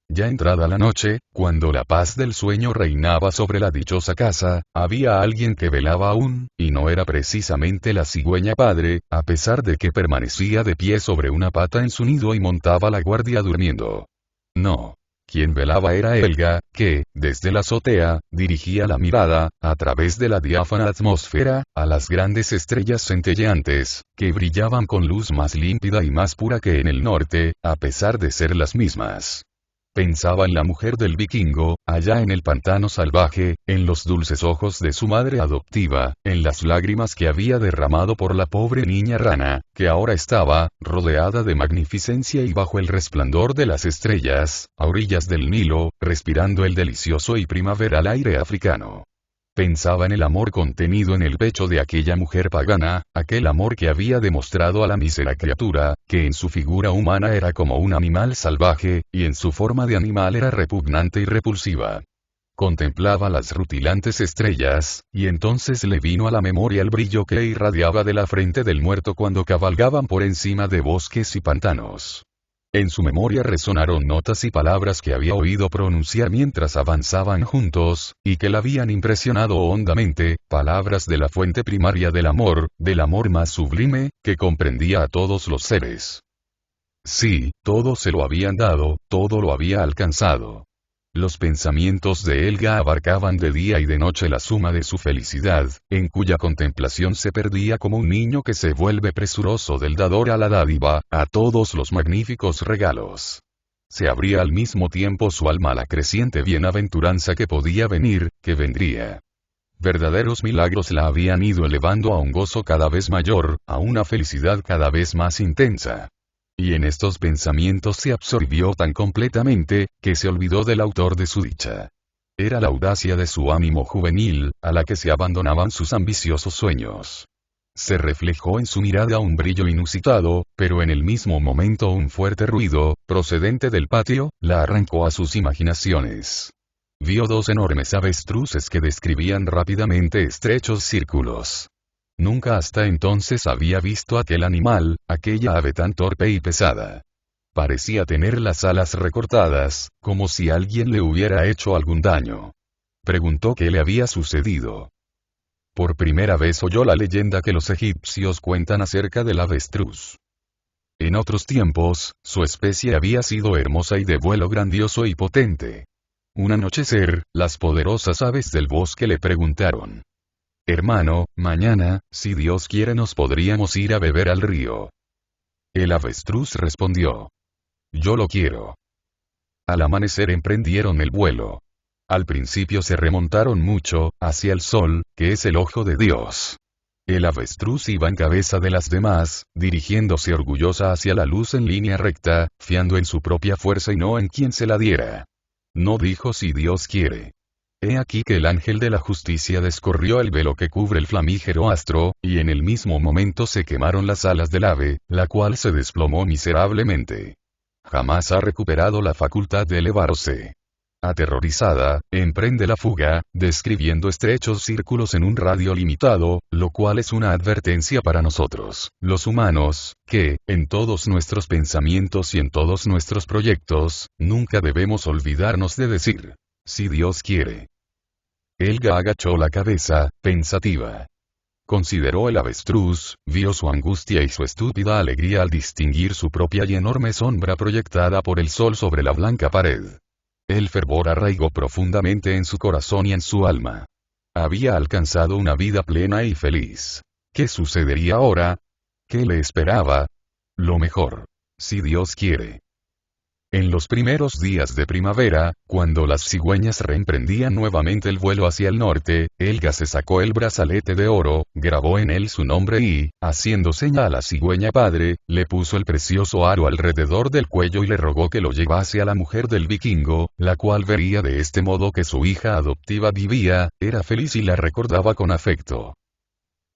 Ya entrada la noche, cuando la paz del sueño reinaba sobre la dichosa casa, había alguien que velaba aún, y no era precisamente la cigüeña padre, a pesar de que permanecía de pie sobre una pata en su nido y montaba la guardia durmiendo. No. Quien velaba era Helga, que, desde la azotea, dirigía la mirada, a través de la diáfana atmósfera, a las grandes estrellas centelleantes, que brillaban con luz más límpida y más pura que en el norte, a pesar de ser las mismas. Pensaba en la mujer del vikingo, allá en el pantano salvaje, en los dulces ojos de su madre adoptiva, en las lágrimas que había derramado por la pobre niña rana, que ahora estaba, rodeada de magnificencia y bajo el resplandor de las estrellas, a orillas del Nilo, respirando el delicioso y primaveral aire africano. Pensaba en el amor contenido en el pecho de aquella mujer pagana, aquel amor que había demostrado a la mísera criatura, que en su figura humana era como un animal salvaje, y en su forma de animal era repugnante y repulsiva. Contemplaba las rutilantes estrellas, y entonces le vino a la memoria el brillo que irradiaba de la frente del muerto cuando cabalgaban por encima de bosques y pantanos. En su memoria resonaron notas y palabras que había oído pronunciar mientras avanzaban juntos, y que la habían impresionado hondamente, palabras de la fuente primaria del amor más sublime, que comprendía a todos los seres. Sí, todo se lo habían dado, todo lo había alcanzado. Los pensamientos de Helga abarcaban de día y de noche la suma de su felicidad, en cuya contemplación se perdía como un niño que se vuelve presuroso del dador a la dádiva, a todos los magníficos regalos. Se abría al mismo tiempo su alma a la creciente bienaventuranza que podía venir, que vendría. Verdaderos milagros la habían ido elevando a un gozo cada vez mayor, a una felicidad cada vez más intensa. Y en estos pensamientos se absorbió tan completamente, que se olvidó del autor de su dicha. Era la audacia de su ánimo juvenil, a la que se abandonaban sus ambiciosos sueños. Se reflejó en su mirada un brillo inusitado, pero en el mismo momento un fuerte ruido, procedente del patio, la arrancó a sus imaginaciones. Vio dos enormes avestruces que describían rápidamente estrechos círculos. Nunca hasta entonces había visto aquel animal, aquella ave tan torpe y pesada. Parecía tener las alas recortadas, como si alguien le hubiera hecho algún daño. Preguntó qué le había sucedido. Por primera vez oyó la leyenda que los egipcios cuentan acerca del avestruz. En otros tiempos, su especie había sido hermosa y de vuelo grandioso y potente. Un anochecer, las poderosas aves del bosque le preguntaron: «Hermano, mañana, si Dios quiere nos podríamos ir a beber al río». El avestruz respondió: «Yo lo quiero». Al amanecer emprendieron el vuelo. Al principio se remontaron mucho, hacia el sol, que es el ojo de Dios. El avestruz iba en cabeza de las demás, dirigiéndose orgullosa hacia la luz en línea recta, fiando en su propia fuerza y no en quien se la diera. No dijo si Dios quiere. He aquí que el ángel de la justicia descorrió el velo que cubre el flamígero astro, y en el mismo momento se quemaron las alas del ave, la cual se desplomó miserablemente. Jamás ha recuperado la facultad de elevarse. Aterrorizada, emprende la fuga, describiendo estrechos círculos en un radio limitado, lo cual es una advertencia para nosotros, los humanos, que, en todos nuestros pensamientos y en todos nuestros proyectos, nunca debemos olvidarnos de decir, si Dios quiere. Helga agachó la cabeza, pensativa. Consideró el avestruz, vio su angustia y su estúpida alegría al distinguir su propia y enorme sombra proyectada por el sol sobre la blanca pared. El fervor arraigó profundamente en su corazón y en su alma. Había alcanzado una vida plena y feliz. ¿Qué sucedería ahora? ¿Qué le esperaba? Lo mejor. Si Dios quiere. En los primeros días de primavera, cuando las cigüeñas reemprendían nuevamente el vuelo hacia el norte, Helga se sacó el brazalete de oro, grabó en él su nombre y, haciendo seña a la cigüeña padre, le puso el precioso aro alrededor del cuello y le rogó que lo llevase a la mujer del vikingo, la cual vería de este modo que su hija adoptiva vivía, era feliz y la recordaba con afecto.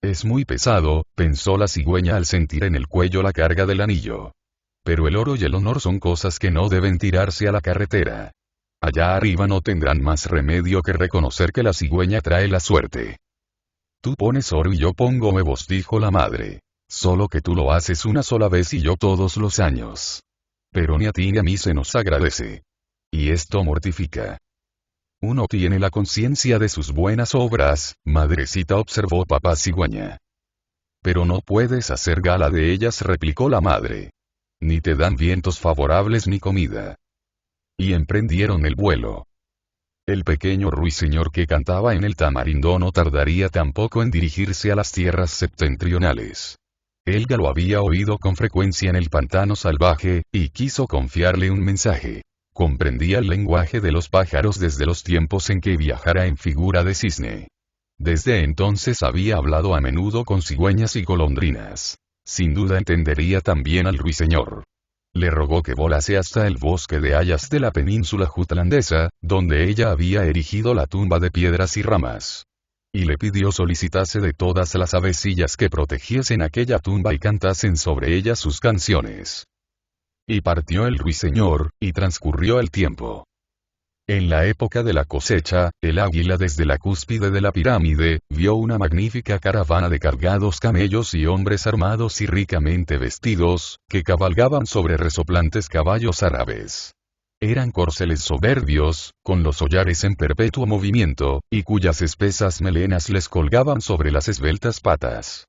Es muy pesado, pensó la cigüeña al sentir en el cuello la carga del anillo. Pero el oro y el honor son cosas que no deben tirarse a la carretera. Allá arriba no tendrán más remedio que reconocer que la cigüeña trae la suerte. Tú pones oro y yo pongo huevos, dijo la madre. Solo que tú lo haces una sola vez y yo todos los años. Pero ni a ti ni a mí se nos agradece. Y esto mortifica. Uno tiene la conciencia de sus buenas obras, madrecita, observó papá cigüeña. Pero no puedes hacer gala de ellas, replicó la madre. Ni te dan vientos favorables ni comida. Y emprendieron el vuelo. El pequeño ruiseñor que cantaba en el tamarindo no tardaría tampoco en dirigirse a las tierras septentrionales. Helga lo había oído con frecuencia en el pantano salvaje, y quiso confiarle un mensaje. Comprendía el lenguaje de los pájaros desde los tiempos en que viajara en figura de cisne. Desde entonces había hablado a menudo con cigüeñas y golondrinas. Sin duda entendería también al ruiseñor. Le rogó que volase hasta el bosque de hayas de la península jutlandesa, donde ella había erigido la tumba de piedras y ramas. Y le pidió solicitase de todas las avecillas que protegiesen aquella tumba y cantasen sobre ella sus canciones. Y partió el ruiseñor, y transcurrió el tiempo. En la época de la cosecha, el águila desde la cúspide de la pirámide, vio una magnífica caravana de cargados camellos y hombres armados y ricamente vestidos, que cabalgaban sobre resoplantes caballos árabes. Eran corceles soberbios, con los hollares en perpetuo movimiento, y cuyas espesas melenas les colgaban sobre las esbeltas patas.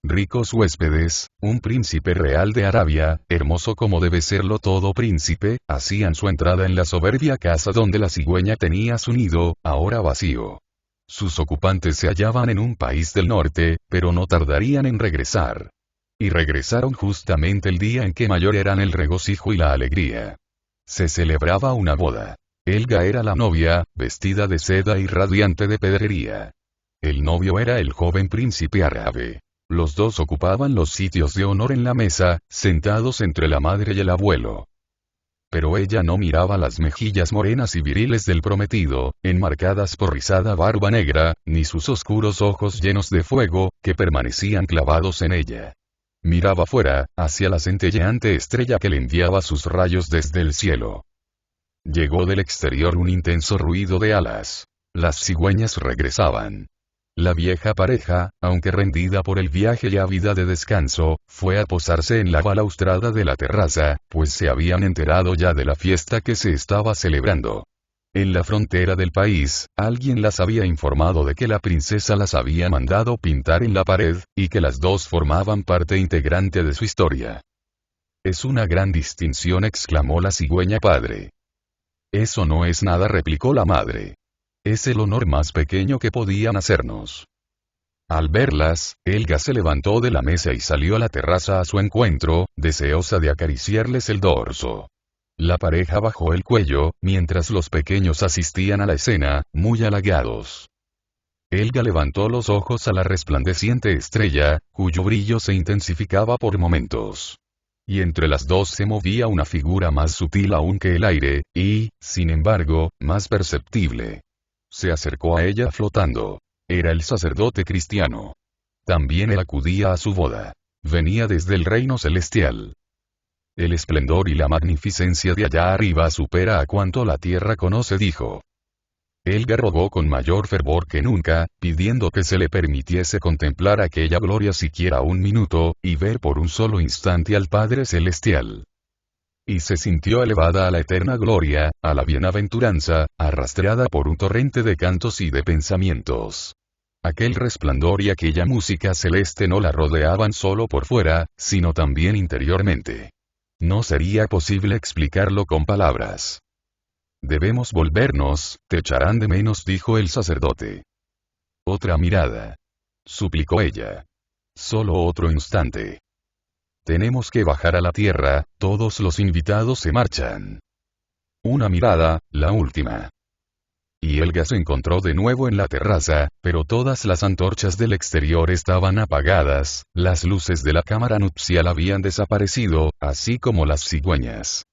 Ricos huéspedes, un príncipe real de Arabia, hermoso como debe serlo todo príncipe, hacían su entrada en la soberbia casa donde la cigüeña tenía su nido, ahora vacío. Sus ocupantes se hallaban en un país del norte, pero no tardarían en regresar. Y regresaron justamente el día en que mayor eran el regocijo y la alegría. Se celebraba una boda. Helga era la novia, vestida de seda y radiante de pedrería. El novio era el joven príncipe árabe. Los dos ocupaban los sitios de honor en la mesa, sentados entre la madre y el abuelo. Pero ella no miraba las mejillas morenas y viriles del prometido, enmarcadas por rizada barba negra, ni sus oscuros ojos llenos de fuego, que permanecían clavados en ella. Miraba fuera, hacia la centelleante estrella que le enviaba sus rayos desde el cielo. Llegó del exterior un intenso ruido de alas. Las cigüeñas regresaban. La vieja pareja, aunque rendida por el viaje y ávida de descanso, fue a posarse en la balaustrada de la terraza, pues se habían enterado ya de la fiesta que se estaba celebrando. En la frontera del país, alguien las había informado de que la princesa las había mandado pintar en la pared, y que las dos formaban parte integrante de su historia. Es una gran distinción, exclamó la cigüeña padre. Eso no es nada, replicó la madre. Es el honor más pequeño que podían hacernos. Al verlas, Helga se levantó de la mesa y salió a la terraza a su encuentro, deseosa de acariciarles el dorso. La pareja bajó el cuello, mientras los pequeños asistían a la escena, muy halagados. Helga levantó los ojos a la resplandeciente estrella, cuyo brillo se intensificaba por momentos. Y entre las dos se movía una figura más sutil aún que el aire, y, sin embargo, más perceptible. Se acercó a ella flotando. Era el sacerdote cristiano. También él acudía a su boda. Venía desde el reino celestial. El esplendor y la magnificencia de allá arriba supera a cuanto la tierra conoce, dijo. Helga rogó con mayor fervor que nunca, pidiendo que se le permitiese contemplar aquella gloria siquiera un minuto, y ver por un solo instante al Padre Celestial. Y se sintió elevada a la eterna gloria, a la bienaventuranza, arrastrada por un torrente de cantos y de pensamientos. Aquel resplandor y aquella música celeste no la rodeaban solo por fuera, sino también interiormente. No sería posible explicarlo con palabras. Debemos volvernos, te echarán de menos, dijo el sacerdote. Otra mirada. Suplicó ella. Solo otro instante. Tenemos que bajar a la tierra, todos los invitados se marchan. Una mirada, la última. Y Helga se encontró de nuevo en la terraza, pero todas las antorchas del exterior estaban apagadas, las luces de la cámara nupcial habían desaparecido, así como las cigüeñas.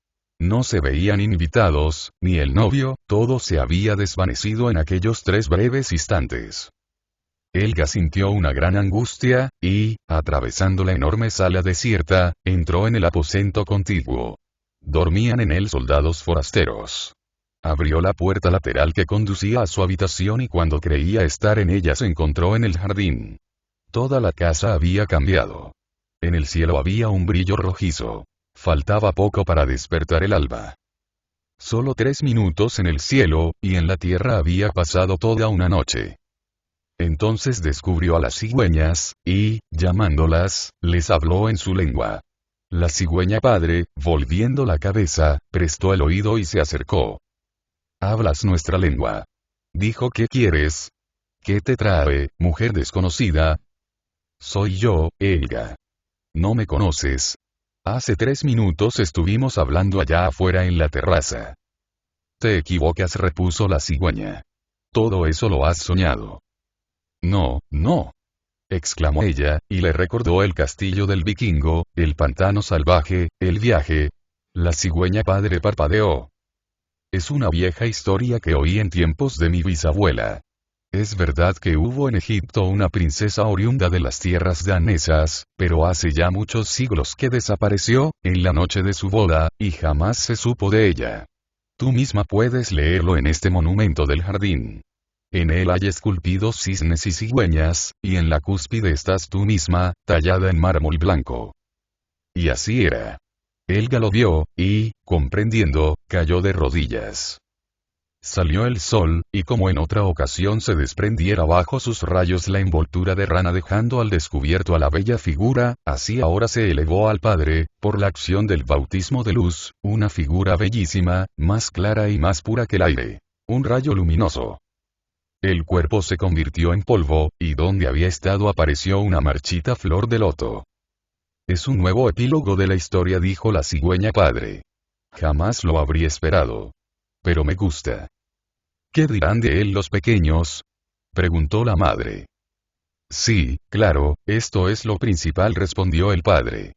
No se veían invitados, ni el novio, todo se había desvanecido en aquellos 3 breves instantes. Helga sintió una gran angustia, y, atravesando la enorme sala desierta, entró en el aposento contiguo. Dormían en él soldados forasteros. Abrió la puerta lateral que conducía a su habitación y cuando creía estar en ella se encontró en el jardín. Toda la casa había cambiado. En el cielo había un brillo rojizo. Faltaba poco para despertar el alba. Solo 3 minutos en el cielo, y en la tierra había pasado toda una noche. Entonces descubrió a las cigüeñas, y, llamándolas, les habló en su lengua. La cigüeña padre, volviendo la cabeza, prestó el oído y se acercó. «Hablas nuestra lengua», dijo. «¿Qué quieres? ¿Qué te trae, mujer desconocida?» «Soy yo, Helga. ¿No me conoces? Hace 3 minutos estuvimos hablando allá afuera en la terraza». «Te equivocas», repuso la cigüeña. «Todo eso lo has soñado». «No, no», exclamó ella, y le recordó el castillo del vikingo, el pantano salvaje, el viaje. La cigüeña padre parpadeó. «Es una vieja historia que oí en tiempos de mi bisabuela. Es verdad que hubo en Egipto una princesa oriunda de las tierras danesas, pero hace ya muchos siglos que desapareció, en la noche de su boda, y jamás se supo de ella. Tú misma puedes leerlo en este monumento del jardín. En él hay esculpidos cisnes y cigüeñas, y en la cúspide estás tú misma, tallada en mármol blanco». Y así era. Helga lo vio, y, comprendiendo, cayó de rodillas. Salió el sol, y como en otra ocasión se desprendiera bajo sus rayos la envoltura de rana dejando al descubierto a la bella figura, así ahora se elevó al Padre, por la acción del bautismo de luz, una figura bellísima, más clara y más pura que el aire. Un rayo luminoso. El cuerpo se convirtió en polvo, y donde había estado apareció una marchita flor de loto. «Es un nuevo epílogo de la historia», dijo la cigüeña padre. «Jamás lo habría esperado. Pero me gusta». «¿Qué dirán de él los pequeños?», preguntó la madre. «Sí, claro, esto es lo principal», respondió el padre.